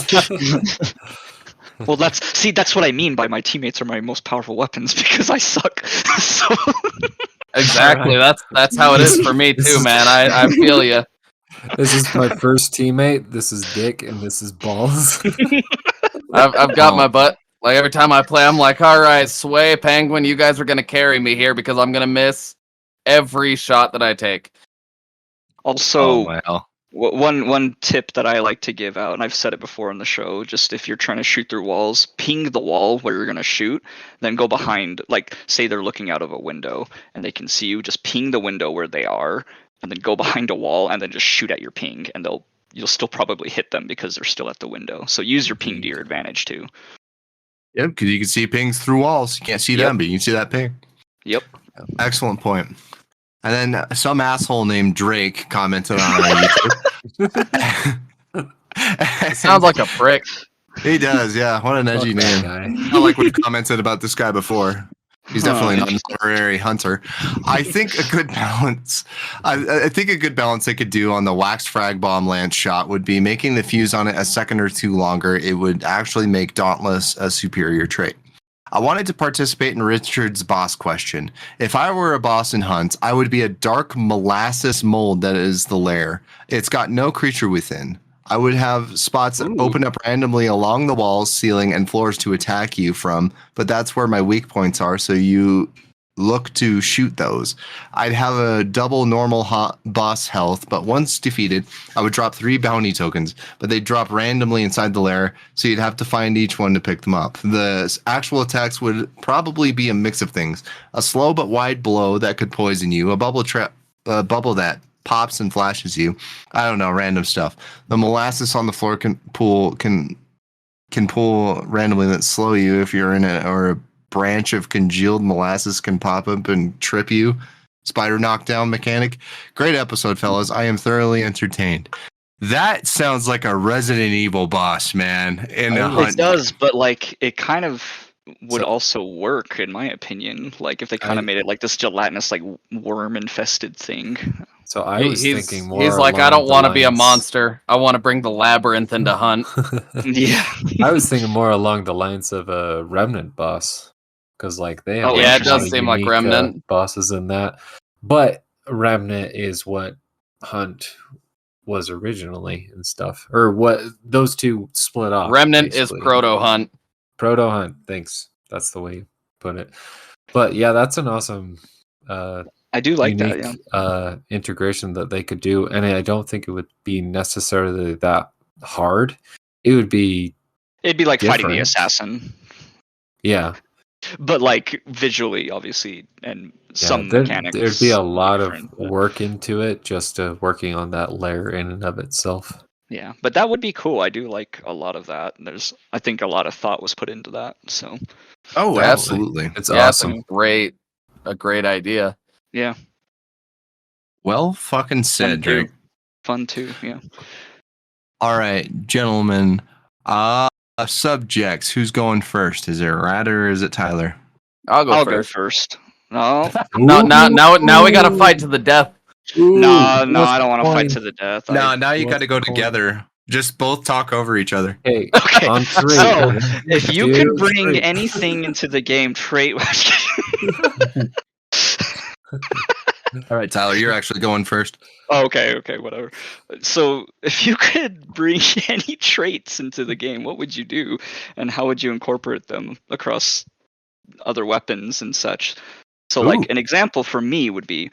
Well, that's what I mean by my teammates are my most powerful weapons because I suck. So Exactly. That's how it is for me too, man. I feel you. This is my first teammate. This is Dick, and this is Balls. I've got my butt. Like every time I play, I'm like, all right, Sway, Penguin, you guys are gonna carry me here because I'm gonna miss every shot that I take. also, wow! one tip that I like to give out, and I've said it before on the show, just if you're trying to shoot through walls, ping the wall where you're going to shoot, then go behind, like say they're looking out of a window and they can see you, just ping the window where they are, and then go behind a wall and then just shoot at your ping, and you'll still probably hit them because they're still at the window. So use your ping to your advantage too. Yep, because you can see pings through walls. You can't see them, but you can see that ping. Yep. Excellent point. And then some asshole named Drake commented on our YouTube. It sounds like a prick. He does, yeah. What an edgy Fuck that name. guy. Not like we've commented about this guy before. He's definitely not an Interesting. honorary hunter. I think a good balance. I think a good balance they could do on the waxed frag bomb lance shot would be making the fuse on it a second or two longer. It would actually make Dauntless a superior trait. I wanted to participate in Richard's boss question. If I were a boss in Hunt, I would be a dark molasses mold that is the lair. It's got no creature within. I would have spots that Ooh. open up randomly along the walls, ceiling, and floors to attack you from, but that's where my weak points are, so you look to shoot those. I'd have a double normal boss health, but once defeated, I would drop 3 bounty tokens, but they'd drop randomly inside the lair, so you'd have to find each one to pick them up. The actual attacks would probably be a mix of things. A slow but wide blow that could poison you, a bubble that pops and flashes you. I don't know, random stuff. The molasses on the floor can pull randomly that slow you if you're in it, or a branch of congealed molasses can pop up and trip you. Spider knockdown mechanic. Great episode, fellas. I am thoroughly entertained. That sounds like a Resident Evil boss, man. In a Hunt. It does, but like it kind of would So- also work, in my opinion. Like if they kind of made it like this gelatinous, like worm infested thing. So I was He's thinking more. like, I along don't the want to be a lines- monster. I want to bring the labyrinth into Hunt. Yeah. I was thinking more along the lines of a Remnant boss, because like they have Oh, like, yeah, a it does lot of seem like unique, Remnant. bosses in that. But Remnant is what Hunt was originally and stuff, or what those two split off. Remnant basically. is Proto Hunt. Proto Hunt. Thanks. That's the way you put it. But yeah, that's an awesome. I do like unique that, yeah. integration that they could do, and I don't think it would be necessarily that hard. It would be, It'd be like fighting the different. assassin. yeah, But like visually, obviously, and some mechanics. There'd be a lot of different, but- work into it, just working on that layer in and of itself. Yeah, but that would be cool. I do like a lot of that. I think a lot of thought was put into that. So Oh, Yeah, absolutely. It's Yeah, awesome. it's a great idea. yeah, Well fucking said, Fun too. Drake. fun too. Yeah. All right, gentlemen. Subjects. Who's going first? Is it Rad or is it Tyler? I'll go I'll first. go first. No, No, now we gotta fight to the death. no, I don't want to fight to the death. No, now you what's got to go the point? together. Just both talk over each other. Hey, Okay, on three. so man. if you Two, could bring three. anything into the game, trait. All right, Tyler, you're actually going first. Okay, whatever. So, if you could bring any traits into the game, what would you do, and how would you incorporate them across other weapons and such? So, Ooh. like an example for me would be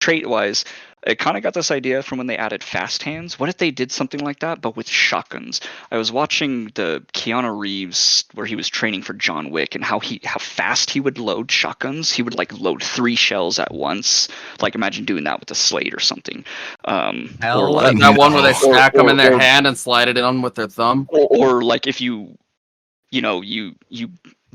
trait-wise. I kind of got this idea from when they added fast hands. What if they did something like that, but with shotguns? I was watching the Keanu Reeves where he was training for John Wick, and how fast he would load shotguns. He would like load 3 shells at once. Like imagine doing that with a slate or something. Hell Or like, That one where they Or- stack them in their or- hand and slide it in with their thumb. or like if you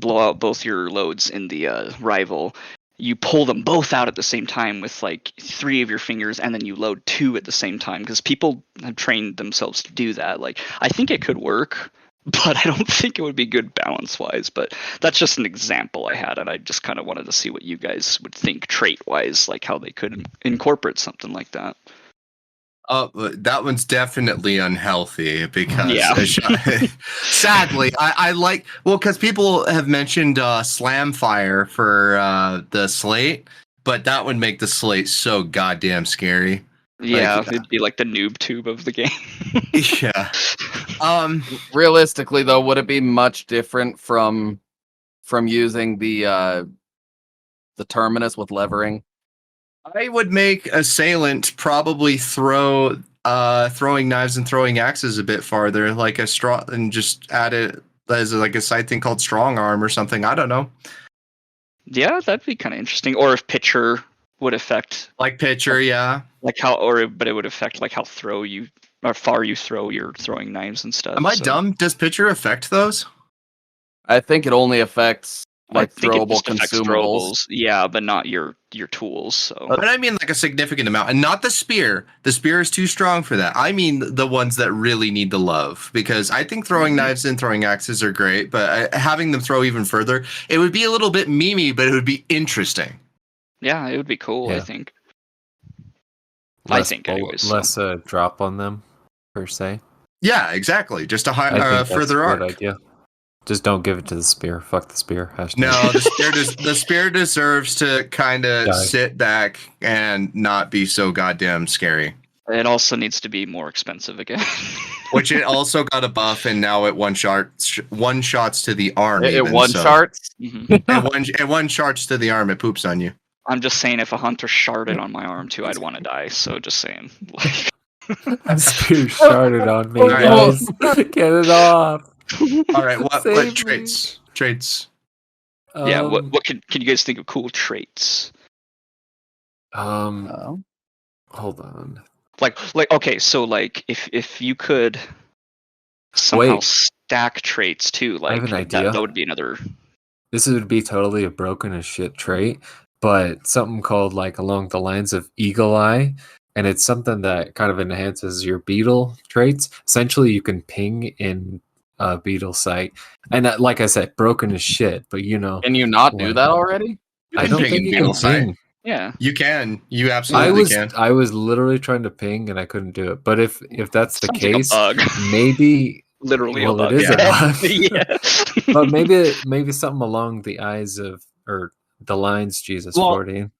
blow out both your loads in the rival, you pull them both out at the same time with like 3 of your fingers, and then you load 2 at the same time, because people have trained themselves to do that. Like I think it could work, but I don't think it would be good balance wise. But that's just an example I had, and I just kind of wanted to see what you guys would think trait wise, like how they could incorporate something like that. That one's definitely unhealthy because Yeah. sadly, I like, well, because people have mentioned slam fire for the slate, but that would make the slate so goddamn scary. Yeah, it'd be like the noob tube of the game. Yeah. Realistically, though, would it be much different from using the terminus with levering? I would make Assailant probably throwing knives and throwing axes a bit farther, like a straw, and just add it as like a side thing called Strong Arm or something. I don't know. Yeah, that'd be kind of interesting. Or if pitcher would affect Like Pitcher, yeah. like but it would affect like how far you throw your throwing knives and stuff. Am I so- dumb? Does Pitcher affect those? I think it only affects I like think it throwable just affects consumables. Yeah, but not your tools. So But I mean like a significant amount, and not the spear. The spear is too strong for that. I mean the ones that really need the love, because I think throwing knives and throwing axes are great, but having them throw even further, it would be a little bit memey, but it would be interesting. yeah, it would be cool. I Yeah. think. Less Anyways. less drop on them per se. Yeah, exactly. Just a I high, think that's further a good arc. idea. Just don't give it to the spear. Fuck the spear. Hashtag. No, the spear deserves to kind of Die. sit back and not be so goddamn scary. It also needs to be more expensive again. Which it also got a buff, and now it one shots to the arm. It even, one so. charts. It one shots to the arm. It poops on you. I'm just saying, if a hunter sharded on my arm too, I'd want to die. So just saying. Like, Spear sharded on me, Alright. guys. Get it off. All right, what Save me. traits? Traits. yeah. What can you guys think of cool traits? Oh. Hold on. Like okay, so like if you could somehow Wait. stack traits too, I have like an idea. that would be another. This would be totally a broken as shit trait, but something called like along the lines of Eagle Eye, and it's something that kind of enhances your beetle traits. Essentially, you can ping in a beetle sight, and that, like I said, broken as shit. But you know, Can you not do what? that already? I can don't ping think in you beetle can sight. ping. Yeah. You can. You absolutely can. I was literally trying to ping and I couldn't do it. But if that's the Sounds like a case, bug. maybe Literally well, a bug. it is a bug. Yeah. but maybe something along the eyes of or the lines. Jesus, Well, 14.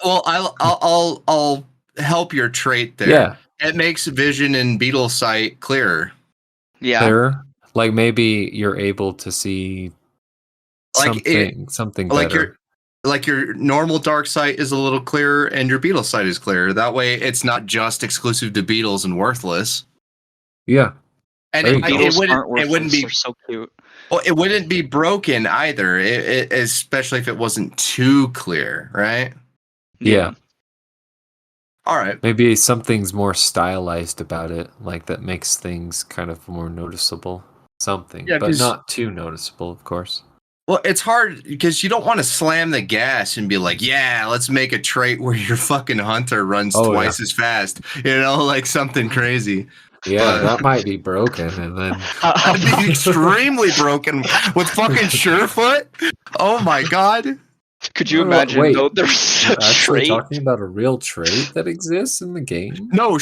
Well, I'll help your trait there. Yeah, It makes vision and beetle sight clearer. Yeah. clearer. Like maybe you're able to see Like something Like better. your normal dark sight is a little clearer, and your beetle sight is clearer. That way, it's not just exclusive to beetles and worthless. Yeah, And There you go. Beetles it aren't wouldn't worthless, be they're so cute. well, it wouldn't be broken either. Especially if it wasn't too clear, right? Yeah. All right. maybe something's more stylized about it, like that makes things kind of more noticeable. Something, Yeah, but 'cause- not too noticeable, of course. Well, it's hard because you don't want to slam the gas and be like, "Yeah, let's make a trait where your fucking hunter runs twice as fast." You know, like something crazy. Yeah, that might be broken, and then That'd be extremely broken with fucking Surefoot. Oh my god. Could you Oh, imagine wait, though there's a we're actually trait? talking about a real trait that exists in the game. No, What?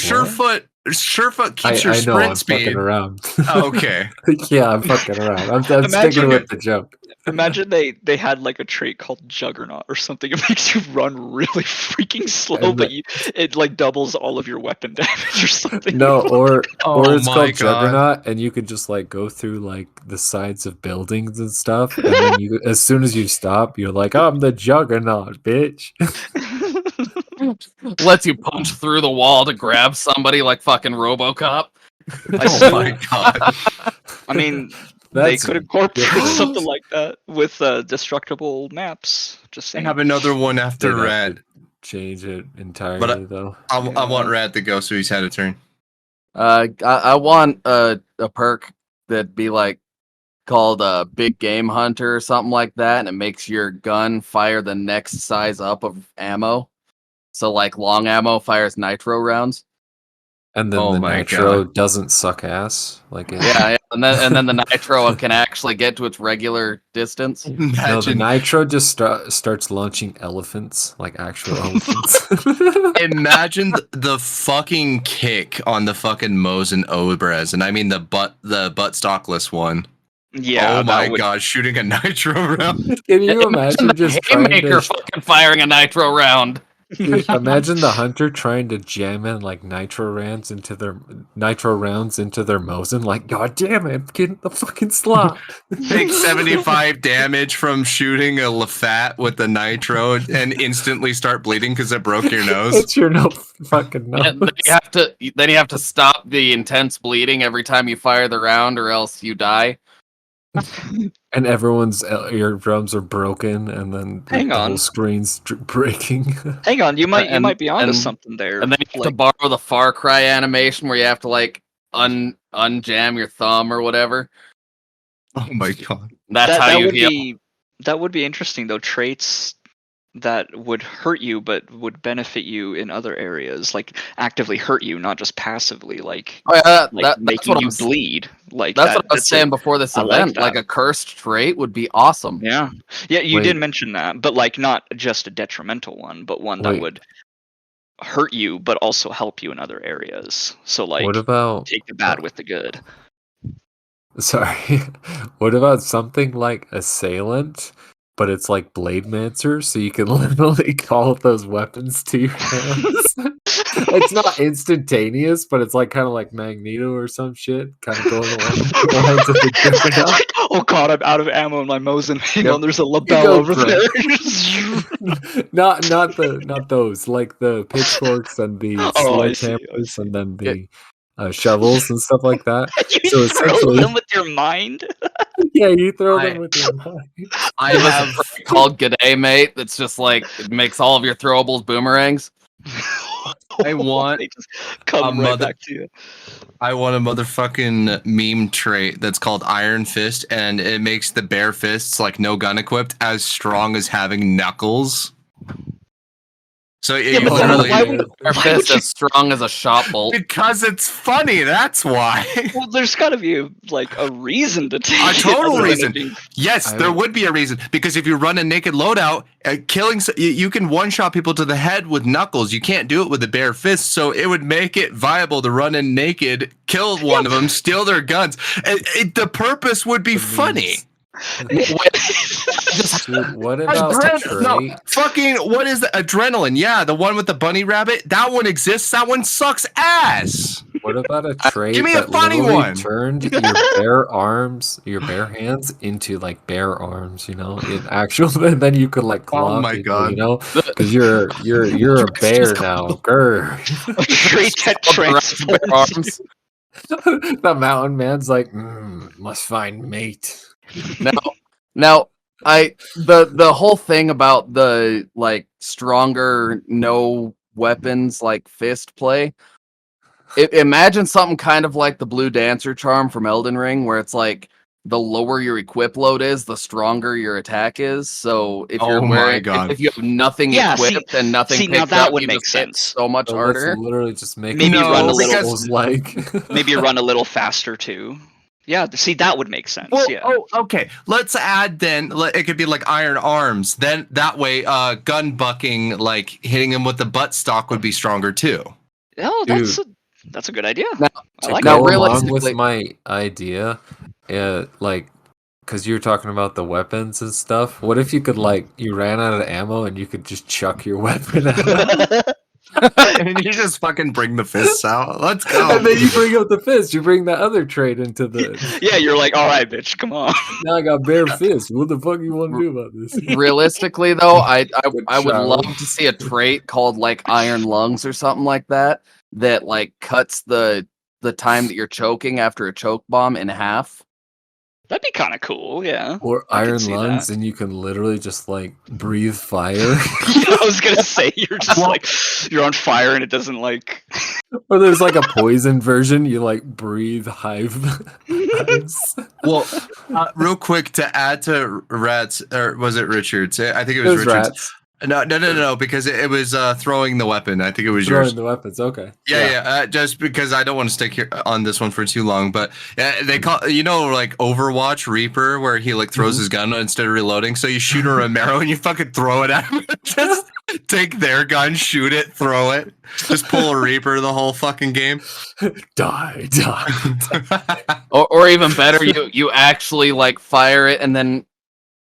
Surefoot keeps your I know, sprint I'm speed. fucking around. Oh, okay. Yeah, I'm fucking around. I'm Imagine sticking with it. the joke. Imagine they had like a trait called Juggernaut or something. It makes you run really freaking slow, And but it like doubles all of your weapon damage or something. No, or it's my called God. Juggernaut, and you could just like go through like the sides of buildings and stuff, and then you, as soon as you stop, you're like, "I'm the Juggernaut, bitch." Lets you punch through the wall to grab somebody like fucking RoboCop. Oh my god. I mean, they That's could incorporate different. something like that with destructible maps. Just I saying. have another one after They'd have Red. to change it entirely, though. I want Red to go, so he's had a turn. I want a perk that'd be like called a big game hunter or something like that, and it makes your gun fire the next size up of ammo. So like long ammo fires nitro rounds. And then Oh the my nitro doesn't suck ass. Like it, Yeah, and then the nitro can actually get to its regular distance. no, the Imagine, nitro just starts launching elephants, like actual elephants. imagine the fucking kick on the fucking Mosin Obres, and I mean the butt stockless one. Yeah. Oh my that would- god, shooting a nitro round. Can you imagine just trying Haymaker to fucking firing a nitro round. Dude, imagine the hunter trying to jam in like nitro rounds into their Mosin. Like, god damn it, get in the fucking slot. Take 75 damage from shooting a Lafat with the nitro and instantly start bleeding because it broke your nose. It's your fucking nose. And then you have to stop the intense bleeding every time you fire the round, or else you die. And everyone's eardrums are broken, and then Hang the on. whole screen's breaking. Hang on, you might And- be onto and- something there. And then you have to like, borrow the Far Cry animation where you have to like unjam your thumb or whatever. Oh my god. That's how that you would heal. be interesting though. Traits that would hurt you but would benefit you in other areas, like actively hurt you, not just passively, like Oh, yeah, that's making what you I'm. bleed. Like That's what I was that's saying before this I like event. that. Like a cursed trait would be awesome. Yeah, you Wait. did mention that, but like not just a detrimental one, but one that Wait. would hurt you but also help you in other areas. So like What about take the bad with the good. sorry? What about something like Assailant, but it's like Blade Mancer, so you can literally call those weapons to your hands? It's not instantaneous, but it's like kind of like Magneto or some shit, kind of going along the lines of the Juggernaut. Like, oh god, I'm out of ammo in my Mosin. Hang Yep. on, there's a You lapel go over for there. it. not those, like the pitchforks and the Oh, I see, sledgehammers and then the shovels and stuff like that. You So throw essentially, them with your mind. yeah, you throw I- them with your mind. I Give us a have trait called G'day, mate. That's just like it makes all of your throwables boomerangs. I want They just come a right mother- back to you. I want a motherfucking meme trait that's called Iron Fist, and it makes the bare fists, like no gun equipped, as strong as having knuckles. So Yeah, you but then literally, why would Our why fist would you- as strong as a shot bolt. because it's funny. That's why. Well, there's got to be like a reason to take A it total other than it reason. being- Yes, I there would- would be a reason, because if you run a naked loadout, you can one-shot people to the head with knuckles. You can't do it with a bare fist, so it would make it viable to run in naked, kill one of them, steal their guns. The purpose would be funny. Dude, what about the No, trait? fucking what is the adrenaline? Yeah, the one with the bunny rabbit. That one exists. That one sucks ass. What about a trait Give me a that funny literally one. turned your bare arms, your bare hands into like bare arms? You know, in actual, and then you could like claw Oh my people, God. you know, because you're a bear now. Grr. a trait that transforms Bare arms. The mountain man's like, must find mate. Now, the whole thing about the like stronger no weapons like fist play. Imagine something kind of like the Blue Dancer charm from Elden Ring, where it's like the lower your equip load is, the stronger your attack is. So if you're Oh my wearing, God. if you have nothing Yeah, equipped and nothing see, now picked that up, would you make just get sense. so much So harder. that's literally just make Maybe run a little- Souls like Maybe run a little faster too. Yeah, see, that would make sense. Well, yeah. oh, okay. Let's add then. It could be like iron arms. Then that way, gun bucking, like hitting him with the butt stock, would be stronger too. Oh, that's a good idea. Now- I like now it. go along realistically- with my idea, like, because you're talking about the weapons and stuff. What if you could, like, you ran out of ammo and you could just chuck your weapon out? And you just fucking bring the fists out. Let's go. And then you bring up the fist. You bring the other trait into the. Yeah, you're like, all right, bitch, come on. Now I got bare fists. What the fuck you want to do about this? Realistically, though, I would shower. love to see a trait called like Iron Lungs or something like that like cuts the time that you're choking after a choke bomb in half. That'd be kind of cool, yeah. Or I could iron see lungs, that. and you can literally just like breathe fire. I was gonna say you're just like you're on fire and it doesn't like. Or there's like a poison version. You like breathe hives. Well, real quick to add to Rats, or was it Richards? I think it It was was Richards. rats. No, because it was throwing the weapon. I think it was Throwing yours. the weapons. Okay. Yeah. Just because I don't want to stick here on this one for too long, but they call like Overwatch Reaper, where he like throws his gun instead of reloading. So you shoot a Romero and you fucking throw it at him. Just take their gun, shoot it, throw it. Just pull a Reaper the whole fucking game. Die. Or even better, you actually like fire it and then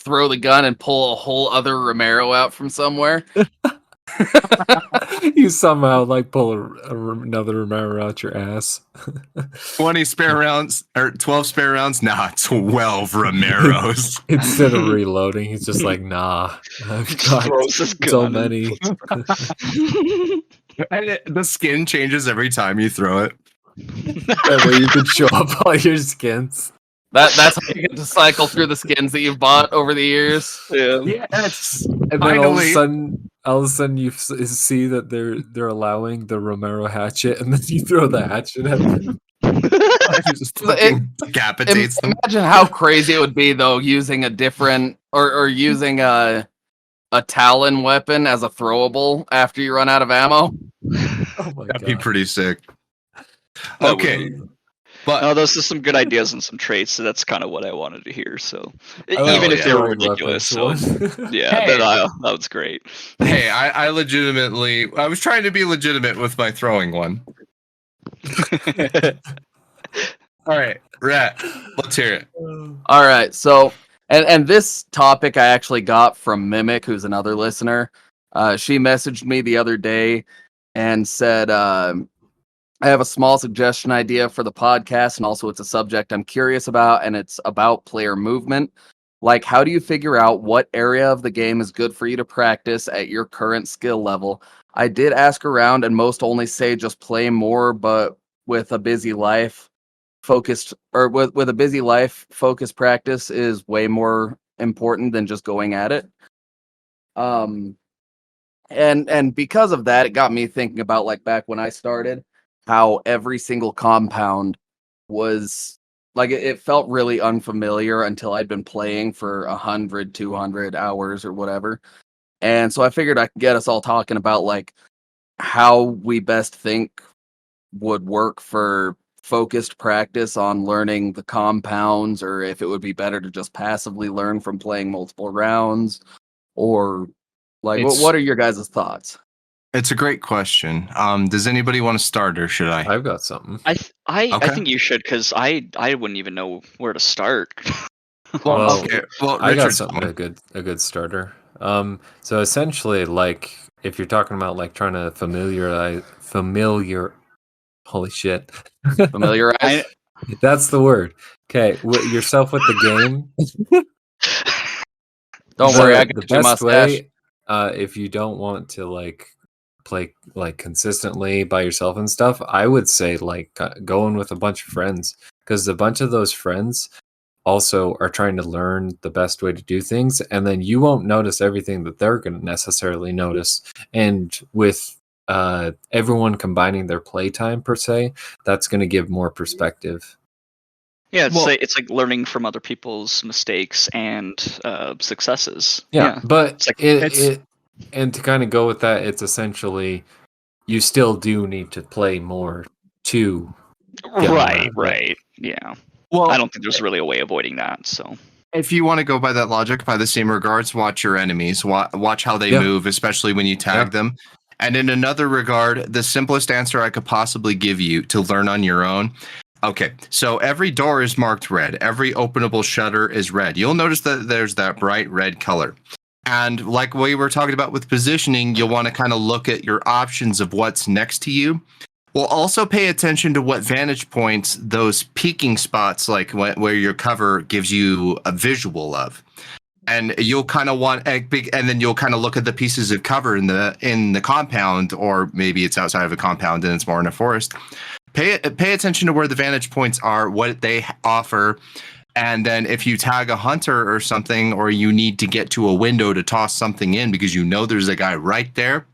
throw the gun and pull a whole other Romero out from somewhere. You somehow like pull another Romero out your ass. 20 spare rounds or 12 spare rounds? Nah, 12 Romeros. Instead of reloading, he's just like, nah. I've got Throws his so gun. many. And the skin changes every time you throw it. That way you can show up all your skins. That's how you get to cycle through the skins that you've bought over the years. Yeah. Yes. And then all of a Finally. sudden you see that they're allowing the Romero hatchet, and then you throw the hatchet at them. Just fucking decapitates them. Imagine how crazy it would be though, using a different or using a Talon weapon as a throwable after you run out of ammo. Oh my That'd be god. pretty sick. That Okay, would- but No, those are some good ideas and some traits, so that's kind of what I wanted to hear. So I like even the if they were throwing ridiculous, weapons so one. yeah, Hey. that was great. hey, I legitimately, I was trying to be legitimate with my throwing one. All right, Rat, let's hear it. All right, so and this topic I actually got from Mimic, who's another listener. She messaged me the other day and said, I have a small suggestion idea for the podcast, and also it's a subject I'm curious about, and it's about player movement. Like, how do you figure out what area of the game is good for you to practice at your current skill level? I did ask around, and most only say just play more, but with a busy life, with a busy life, focused practice is way more important than just going at it. Um, and because of that, it got me thinking about like back when I started, how every single compound was like it felt really unfamiliar until I'd been playing for 100, 200 hours or whatever. And so I figured I could get us all talking about like how we best think would work for focused practice on learning the compounds, or if it would be better to just passively learn from playing multiple rounds, or like what are your guys' thoughts? It's a great question. Does anybody want to start, or should I? I've got something. I Okay. think you should, because I wouldn't even know where to start. Well, honestly. okay. Well, I got Richard's something going. a good starter. So essentially, like if you're talking about like trying to familiar, holy shit, Familiarize? I that's the word. Okay, yourself with the game. Don't worry, I The got your best mustache. way, if you don't want to like play like consistently by yourself and stuff, I would say like going with a bunch of friends, because a bunch of those friends also are trying to learn the best way to do things, and then you won't notice everything that they're going to necessarily notice. And with everyone combining their playtime per se, that's going to give more perspective. Yeah, Well- it's like learning from other people's mistakes and successes. Yeah, but It's like- it and to kind of go with that, it's essentially you still do need to play more to get more out of it. Right. Yeah. Well, I don't think there's really a way of avoiding that. So if you want to go by that logic, by the same regards, watch your enemies. Watch how they Yeah. move, especially when you tag Yeah. them. And in another regard, the simplest answer I could possibly give you to learn on your own. Okay, so every door is marked red. Every openable shutter is red. You'll notice that there's that bright red color. And like we were talking about with positioning, you'll want to kind of look at your options of what's next to you. We'll also pay attention to what vantage points those peaking spots, like where your cover gives you a visual of. And you'll kind of want a big, and then you'll kind of look at the pieces of cover in the compound, or maybe it's outside of a compound and it's more in a forest. Pay attention to where the vantage points are, what they offer, and then if you tag a hunter or something, or you need to get to a window to toss something in because you know there's a guy right there,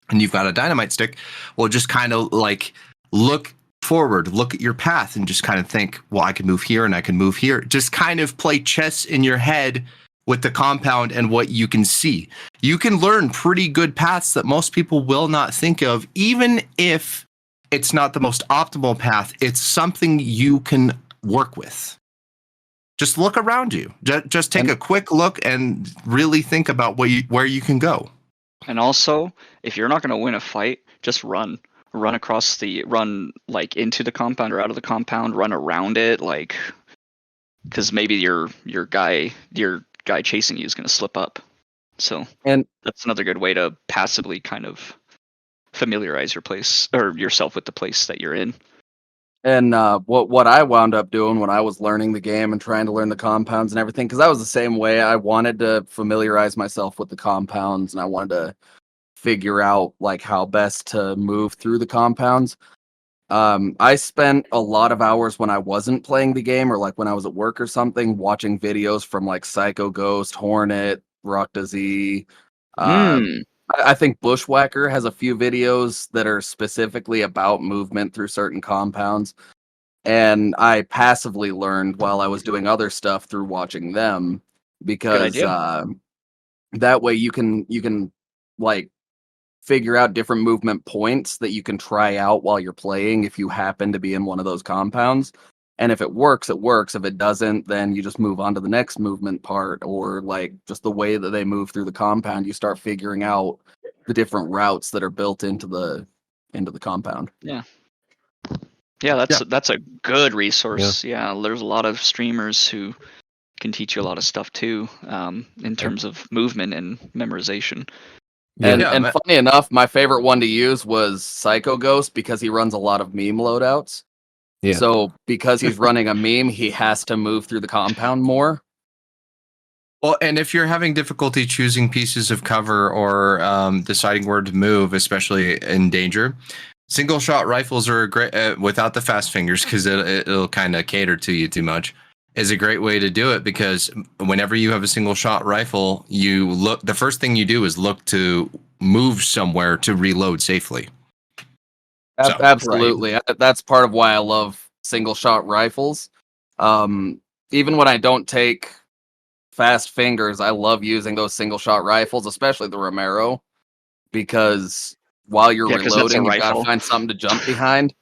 and you've got a dynamite stick, well, just kind of like look forward, look at your path, and just kind of think, well, I can move here and I can move here. Just kind of play chess in your head with the compound and what you can see. You can learn pretty good paths that most people will not think of, even if it's not the most optimal path. It's something you can work with. Just look around you. Just take a quick look and really think about where you can go. and also, if you're not going to win a fight, just run. Run like into the compound or out of the compound. Run around it, like, because maybe your guy chasing you is going to slip up. So And that's another good way to passively kind of familiarize your place or yourself with the place that you're in. And what I wound up doing when I was learning the game and trying to learn the compounds and everything, because I was the same way. I wanted to familiarize myself with the compounds, and I wanted to figure out like how best to move through the compounds. I spent a lot of hours when I wasn't playing the game, or like when I was at work or something, watching videos from like Psycho Ghost, Hornet, Rakta Z. I think Bushwhacker has a few videos that are specifically about movement through certain compounds. and I passively learned while I was doing other stuff through watching them, because idea. that way you can like figure out different movement points that you can try out while you're playing if you happen to be in one of those compounds. And if it works, it works. If it doesn't, then you just move on to the next movement part, or like just the way that they move through the compound. You start figuring out the different routes that are built into the compound. Yeah, Yeah. that's a good resource. Yeah, there's a lot of streamers who can teach you a lot of stuff too, in terms of movement and memorization. And Yeah, man. funny enough, my favorite one to use was Psycho Ghost because he runs a lot of meme loadouts. Yeah. So because he's running a meme, he has to move through the compound more. Well, and if you're having difficulty choosing pieces of cover or deciding where to move, especially in danger, single shot rifles are a great without the fast fingers, because it'll kind of cater to you too much. Is a great way to do it, because whenever you have a single shot rifle, you look. The first thing you do is look to move somewhere to reload safely. So, Absolutely. That's part of why I love single shot rifles. Even when I don't take fast fingers, I love using those single shot rifles, especially the Romero, because while you're 'Cause that's a reloading, you've got to rifle. find something to jump behind.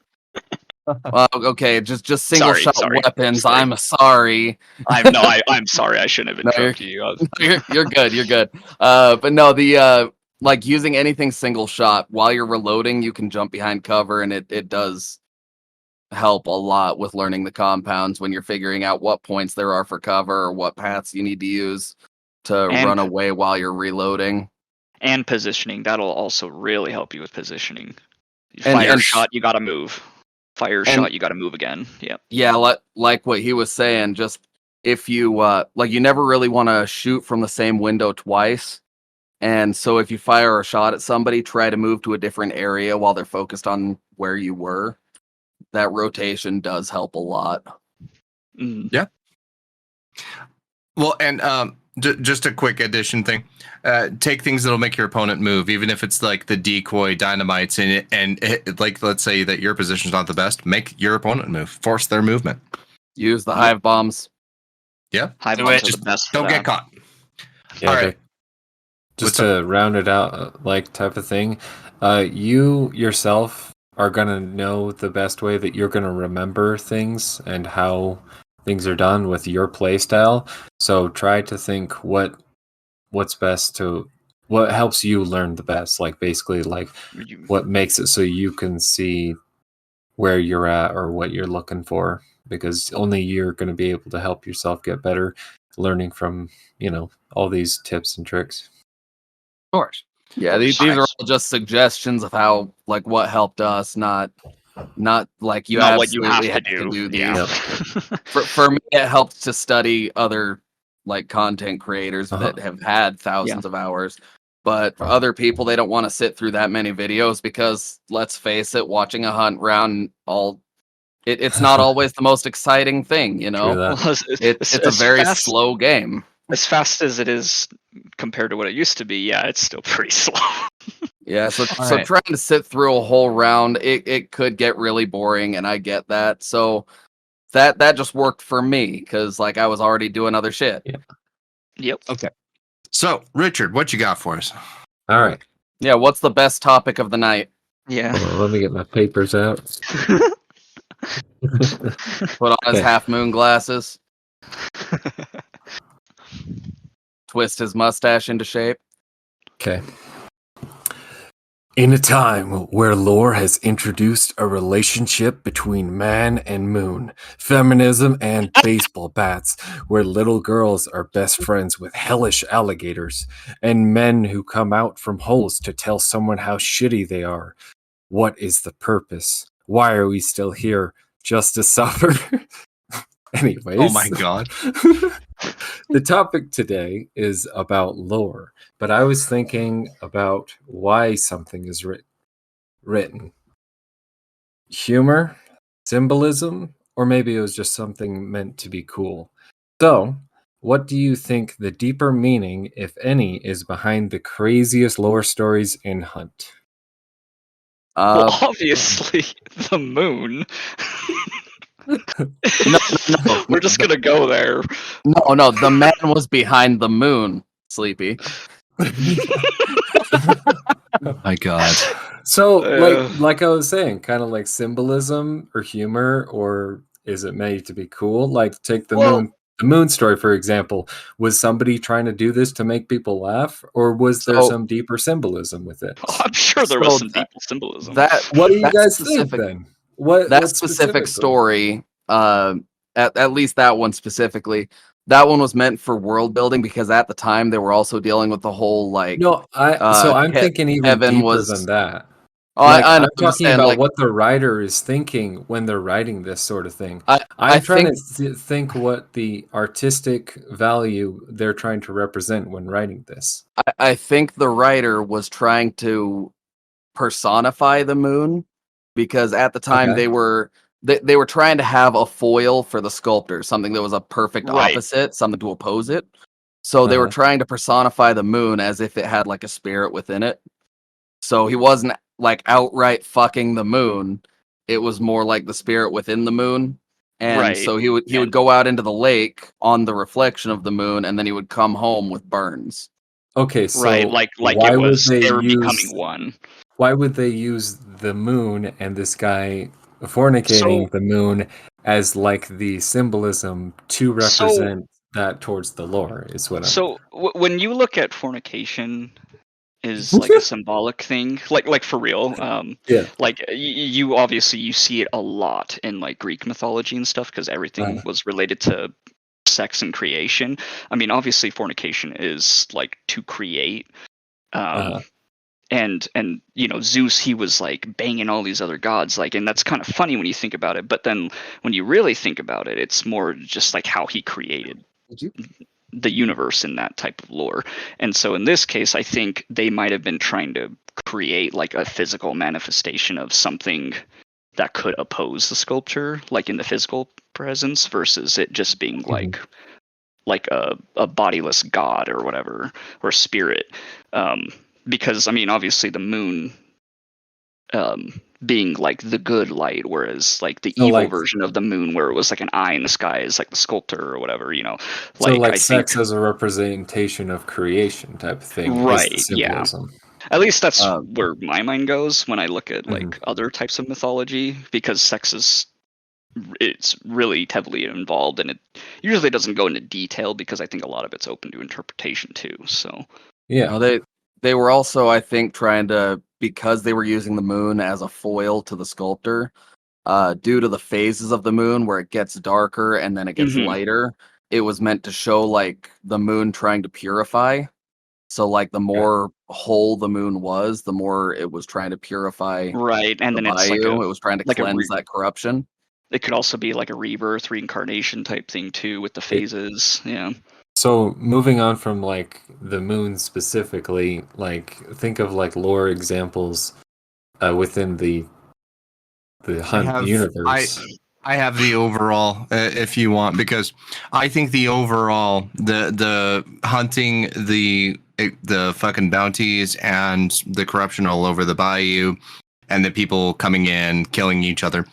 Okay, just single shot Sorry. weapons. I'm sorry. I'm sorry. I shouldn't have No, interrupted you. You're good. You're good. But no, the like using anything single shot while you're reloading, you can jump behind cover, and it does help a lot with learning the compounds when you're figuring out what points there are for cover or what paths you need to use to And- run away while you're reloading. And positioning, that'll also really help you with positioning. And- Fire and- shot, you gotta move. Fire shot, you gotta move again. Yep. Yeah, like what he was saying, just if you like, you never really want to shoot from the same window twice. And so if you fire a shot at somebody, try to move to a different area while they're focused on where you were. That rotation does help a lot. Mm. well, and just a quick addition thing. Take things that'll make your opponent move, even if it's like the decoy dynamites and like, let's say that your position's not the best. Make your opponent move. Force their movement. Use the hive bombs. Yeah. Hive Do bombs it. are Just the best for don't get that. caught. Yeah, All right. Just What's to round it out, like type of thing, you yourself are gonna know the best way that you're gonna remember things and how things are done with your play style. So try to think what's best to what helps you learn the best. Like basically, like what makes it so you can see where you're at or what you're looking for, because only you're going to be able to help yourself get better, learning from all these tips and tricks. Of course. Yeah, these are all just suggestions of how, like, what helped us, not like you Not what you absolutely have to do. these. Yeah. For me, it helped to study other like content creators that have had thousands of hours. But for other people, they don't want to sit through that many videos because, let's face it, watching a hunt round it's not always the most exciting thing, you know. Well, It's a very slow game. As fast as it is compared to what it used to be, yeah, it's still pretty slow. Yeah, so right. trying to sit through a whole round, it could get really boring, and I get that. So that just worked for me because like I was already doing other shit. Yep. Okay. So, Richard, what you got for us? All right. Yeah, what's the best topic of the night? Yeah. Hold on, let me get my papers out. Put on his Okay. half moon glasses, twist his mustache into shape. Okay. In a time where lore has introduced a relationship between man and moon, feminism and baseball bats, where little girls are best friends with hellish alligators, and men who come out from holes to tell someone how shitty they are, what is the purpose? Why are we still here? Just to suffer? Anyways. Oh my god. The topic today is about lore, but I was thinking about why something is written. Humor, symbolism, or maybe it was just something meant to be cool. So, what do you think the deeper meaning, if any, is behind the craziest lore stories in Hunt? Well, obviously, the moon. No, no, We're just gonna go there. no. The man was behind the moon, Sleepy. My God. So, Uh, like I was saying, kind of like symbolism or humor, or is it made to be cool? Like, take Well, the moon story for example. Was somebody trying to do this to make people laugh, or was there so some deeper symbolism with it? I'm sure there was so some deeper symbolism. What do you that guys think specific then? that What specific specifically? story, at least that one specifically, that one was meant for world building because at the time they were also dealing with the whole like No, I'm thinking even Kevin deeper than was. that. Oh, Like, I know. I'm I'm just talking saying, about like, what the writer is thinking when they're writing this sort of thing. I I'm trying think to think what the artistic value they're trying to represent when writing this. I think the writer was trying to personify the moon because at the time Okay. they were trying to have a foil for the sculptor, something that was a perfect Right. opposite, something to oppose it. So they were Uh-huh. trying to personify the moon as if it had like a spirit within it. So he wasn't like outright fucking the moon. It was more like the spirit within the moon. And Right. so he would And go out into the lake on the reflection of the moon, and then he would come home with burns. Okay, right, so like it was they were becoming one. why would they use the moon and this guy So fornicating the moon as like the symbolism to so represent that towards the lore is what I'm when you look at fornication is like a symbolic thing, like for real, Yeah. like you obviously you see it a lot in like Greek mythology and stuff because everything Uh, was related to sex and creation. I mean, obviously fornication is like to create. Um, uh, and you know Zeus, he was like banging all these other gods, like, and that's kind of funny when you think about it, but then when you really think about it, it's more just like how he created Did you? the universe in that type of lore. And so in this case, I think they might have been trying to create like a physical manifestation of something that could oppose the sculpture, like in the physical presence, versus it just being mhm. like a bodiless god or whatever, or spirit. um because I mean obviously the moon, being like the good light, whereas like the So evil like version of the moon where it was like an eye in the sky is like the sculptor or whatever, So like like I think. sex as a representation of creation type of thing is the Right, yeah, symbolism. at least that's Um, where my mind goes when I look at Mhm. like other types of mythology, because sex is, it's really heavily involved, and it usually doesn't go into detail because I think a lot of it's open to interpretation too, so. Yeah. no, they were also, I think, trying to, because they were using the moon as a foil to the sculptor, due to the phases of the moon where it gets darker and then it gets Mhm. lighter. It was meant to show like the moon trying to purify. So like the Okay. more whole the moon was, the more it was trying to purify Right, and the then it's like a bayou. It was trying to like a cleanse that corruption. it could also be like a rebirth, reincarnation type thing too with the It, phases. Yeah. so moving on from like the moon specifically, like think of like lore examples within the I Hunt have universe. I have the overall if you want, because I think the overall the hunting the fucking bounties and the corruption all over the bayou and the people coming in killing each other.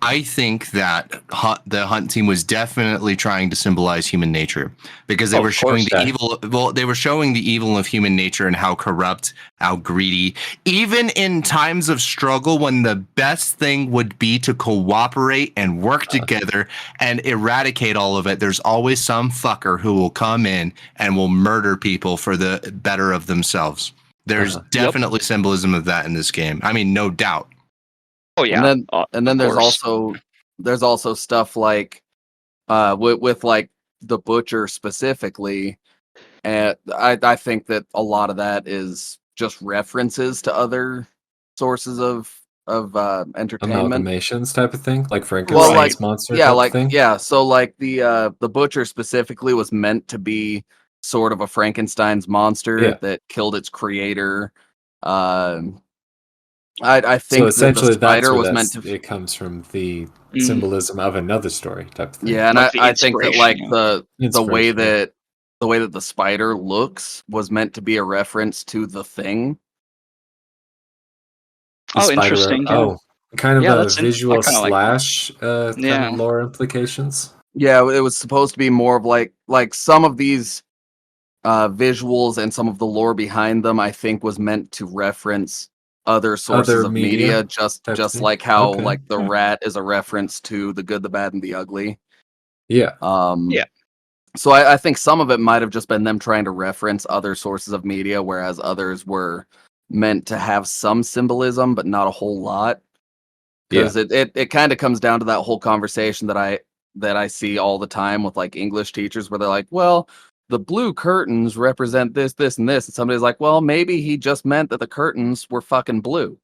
I think that the hunt team was definitely trying to symbolize human nature because they Oh, were of showing course. the evil. Well, they were showing the evil of human nature and how corrupt, how greedy. Even in times of struggle, when the best thing would be to cooperate and work Uh, together and eradicate all of it, there's always some fucker who will come in and will murder people for the better of themselves. There's uh, Yep. definitely symbolism of that in this game. I mean, no doubt. Oh And yeah. then and Of then course. there's also stuff like with like the butcher specifically, and I think that a lot of that is just references to other sources of entertainment. amalgamations type of thing, like Well, Right. like, Frankenstein's monster yeah, type of like, thing. yeah, so like the butcher specifically was meant to be sort of a Frankenstein's monster Yeah. that killed its creator. Um I So think that the essentially, that's spider where was meant to it comes from, the Mhm. symbolism of another story type of thing. yeah, and Like the I think that inspiration. like Yeah. Inspiration. Yeah. the way that the spider looks was meant to be a reference to the thing. The Oh, spider. interesting. Yeah. Oh, kind of Yeah, a that's I visual kinda like that. slash kind Yeah. of lore implications. Yeah, it was supposed to be more of like some of these visuals and some of the lore behind them, I think, was meant to reference other sources Other of media media, just type just thing. like how Okay. like the rat is a reference to the good, the bad, and the ugly. Yeah. Yeah. So I think some of it might have just been them trying to reference other sources of media, whereas others were meant to have some symbolism, but not a whole lot. Yeah. Because it kind of comes down to that whole conversation that I see all the time with like English teachers where they're like, well, the blue curtains represent this, this, and this. And somebody's like, well, maybe he just meant that the curtains were fucking blue.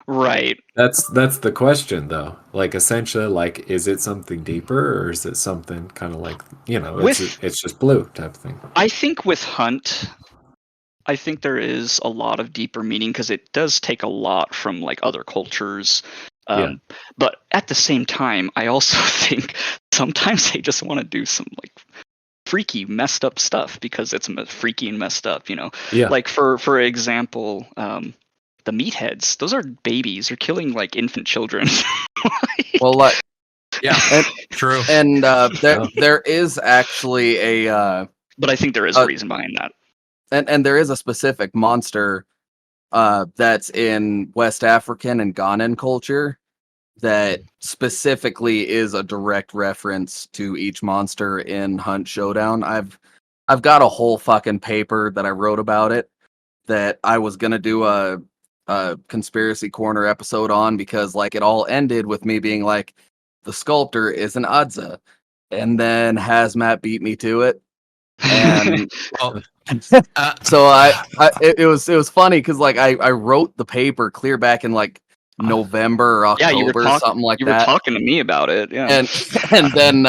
Right. That's the question though. Like essentially, like, is it something deeper or is it something kind of like, With it's just blue type of thing? I think with Hunt, I think there is a lot of deeper meaning because it does take a lot from like other cultures. Yeah. But at the same time, I also think sometimes they just want to do some like freaky, messed up stuff because it's freaky and messed up. Yeah. Like for example, the meatheads. Those are babies. They're killing like infant children. Well, like, Yeah, and true. and Yeah. there is actually a But I think there is a reason behind that. and there is a specific monster that's in West African and Ghanaian culture that specifically is a direct reference to each monster in Hunt Showdown. I've got a whole fucking paper that I wrote about it that I was gonna do a conspiracy corner episode on because like it all ended with me being like the sculptor is an Adza, and then Hazmat beat me to it, and Well, so it was funny because like I wrote the paper clear back in like November or Yeah, October, something like you were that. talking to me about it. Yeah. And then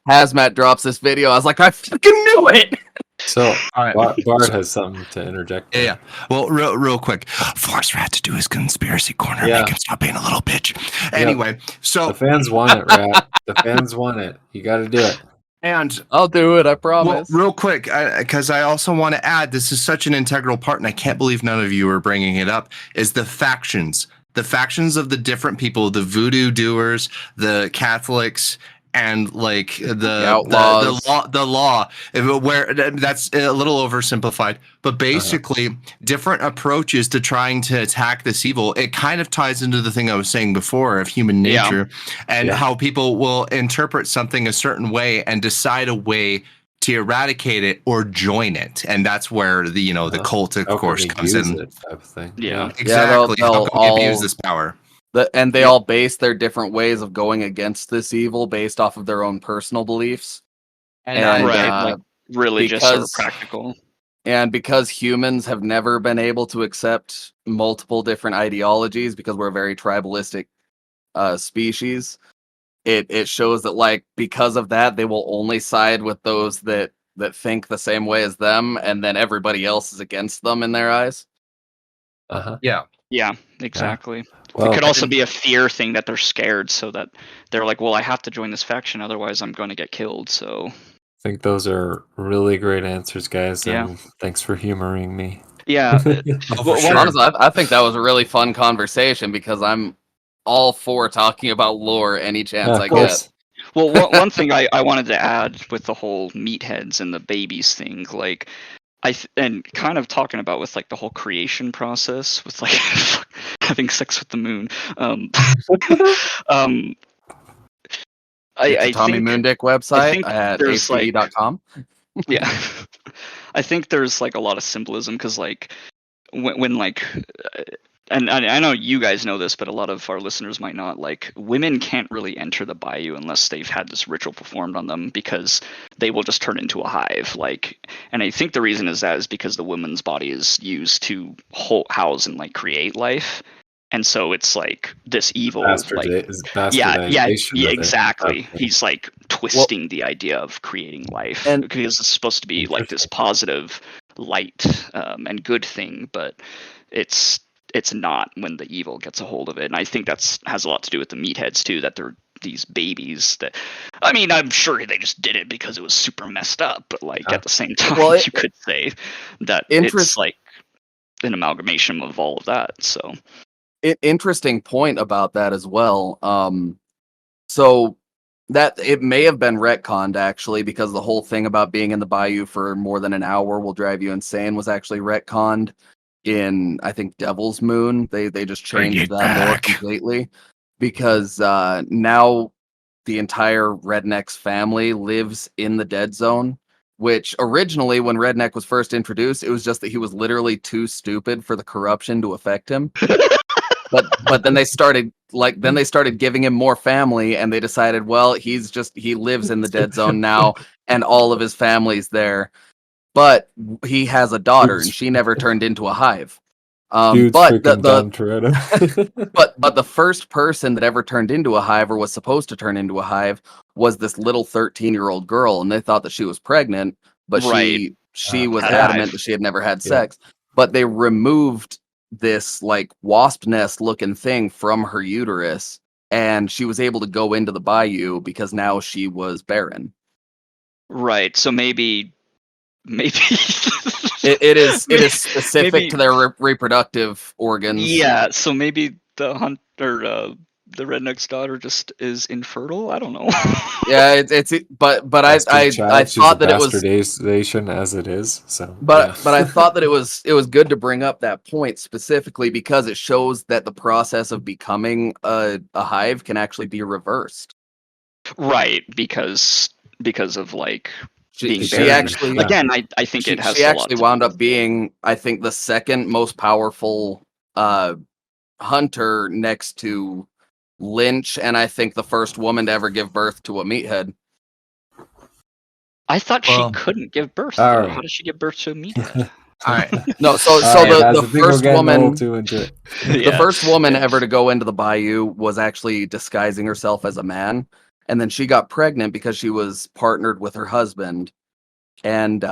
Hazmat drops this video. I was like, I fucking knew it. So all right. Bart has something to interject. Yeah. Well, real quick. Force Rat to do his conspiracy corner. Yeah. Make him stop being a little bitch. Anyway, so The fans want it, Rat. The fans want it. You got to do it. and I'll do it. I well, promise. real quick, because I also want to add, this is such an integral part, and I can't believe none of you are bringing it up. Is the factions of the different people, the voodoo doers, the Catholics, and like the outlaws. the law, where that's a little oversimplified, but basically different approaches to trying to attack this evil. It kind of ties into the thing I was saying before of human nature and how people will interpret something a certain way and decide a way to eradicate it or join it, and that's where the the cult of course comes in. It type of thing. Yeah. Exactly. they'll How can we abuse all- this power? And they all base their different ways of going against this evil based off of their own personal beliefs. And Right, like religious or because- practical. And because humans have never been able to accept multiple different ideologies because we're a very tribalistic species, it shows that like because of that they will only side with those that think the same way as them, and then everybody else is against them in their eyes. Yeah. Yeah, exactly. Well, It could also be a fear thing that they're scared, so that they're like, well, I have to join this faction, otherwise I'm going to get killed. So I think those are really great answers, guys. Yeah. And thanks for humoring me. yeah, For sure. Honestly, I think that was a really fun conversation because I'm all for talking about lore any chance Yeah, I of course. well, one thing I wanted to add with the whole meatheads and the babies thing, like and kind of talking about with like the whole creation process with like having sex with the moon. It's I a Tommy think Moondick I website think at there's, like- ace.com. yeah, I think there's like a lot of symbolism because like when like and I know you guys know this, but a lot of our listeners might not. Like, women can't really enter the bayou unless they've had this ritual performed on them because they will just turn into a hive. Like, and I think the reason is that is because the woman's body is used to house and like create life, and so it's like this evil yeah, bastardization of it. exactly. Okay. He's like twisting the idea of creating life And- because it's supposed to be like this positive light and good thing, but it's not when the evil gets a hold of it. And I think that's has a lot to do with the meatheads too, that they're these babies that, I mean, I'm sure they just did it because it was super messed up, but like at the same time, you could say that it's like an amalgamation of all of that. So interesting point about that as well. So that it may have been retconned actually, because the whole thing about being in the bayou for more than an hour will drive you insane was actually retconned in, I think, Devil's Moon. They just Bring changed it that lore back. completely, because now the entire Redneck's family lives in the dead zone. Which originally, when Redneck was first introduced, it was just that he was literally too stupid for the corruption to affect him. But then they started giving him more family, and they decided, well, he lives in the dead zone now, and all of his family's there. But he has a daughter, and she never turned into a hive. Dude's But freaking Dom Toretto. but the first person that ever turned into a hive, or was supposed to turn into a hive, was this little 13-year-old girl, and they thought that she was pregnant, but Right. she was Had a adamant hive. that she had never had Yeah. sex. But they removed this like wasp nest looking thing from her uterus, and she was able to go into the bayou because now she was barren. Right. So maybe It is specific Maybe- to their reproductive organs. Yeah, so maybe the the redneck's daughter just is infertile. I don't know. Yeah, but I Bastard child, she's thought a that it was bastardization as it is. So, but yeah. but I thought that it was good to bring up that point specifically because it shows that the process of becoming a hive can actually be reversed. Right, because of like being She barren. actually Yeah. Again, I think it has she a lot actually to wound do up with- being, I think, the second most powerful hunter next to Lynch, and I think the first woman to ever give birth to a meathead. I thought Well, she couldn't give birth. all Though. right. How does she give birth to a meathead? All right. No, so All right, guys, the I think we're first getting a little woman too into it. the Yeah. first woman ever to go into the bayou was actually disguising herself as a man, and then she got pregnant because she was partnered with her husband. And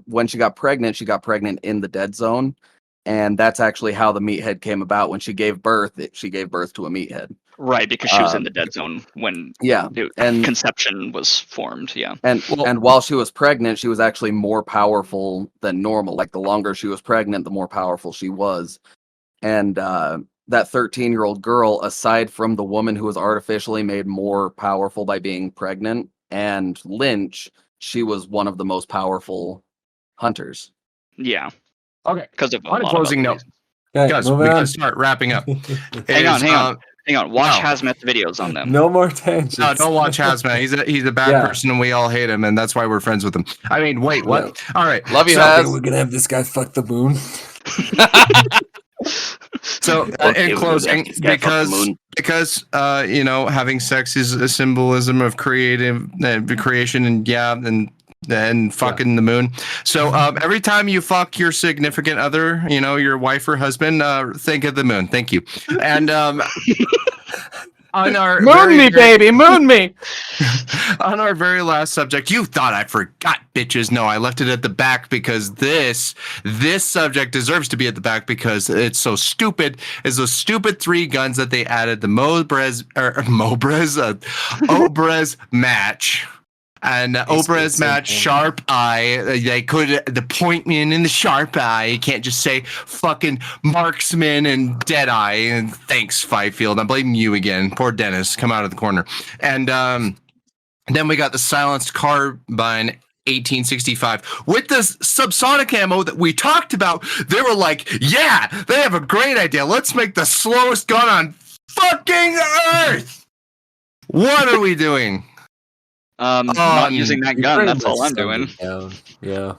when she got pregnant in the dead zone, and that's actually how the meathead came about. When she gave birth, she gave birth to a meathead. Right, because she was in the dead zone when Yeah, the and conception was formed. Yeah. and Well- and while she was pregnant, she was actually more powerful than normal. Like the longer she was pregnant, the more powerful she was. And that 13-year-old girl, aside from the woman who was artificially made more powerful by being pregnant, and Lynch, she was one of the most powerful hunters. Yeah. Okay. Because of a On a lot closing of note, other reasons. Okay, guys, we moving gotta on. start wrapping up. Hang on, hang on. um, Hang on. Watch no. Hazmat videos on them. No more tangents. No, don't watch Hazmat. He's a bad Yeah. person, and we all hate him, and that's why we're friends with him. I mean, wait, what? All right, Love you, so, Haz. We're gonna have this guy fuck the moon. So Okay, in we're closing, gonna get fucked the because moon. you know, having sex is a symbolism of creation, and fucking the moon. So every time you fuck your significant other, you know, your wife or husband, think of the moon. Thank you. And on our moon me. on our very last subject, you thought I forgot, bitches. No, I left it at the back because this subject deserves to be at the back because it's so stupid. It's those stupid 3 guns that they added, the Obrez match. And Obrez match, sharp eye. They could the point man in the sharp eye. You can't just say fucking marksman and dead eye. And thanks, Fifield. I'm blaming you again. Poor Dennis, come out of the corner. And then we got the silenced carbine 1865 with the subsonic ammo that we talked about. They were like, yeah, they have a great idea. Let's make the slowest gun on fucking Earth. What are we doing? Not using that You gun. pretty That's all much I'm summed doing. it down. Yeah.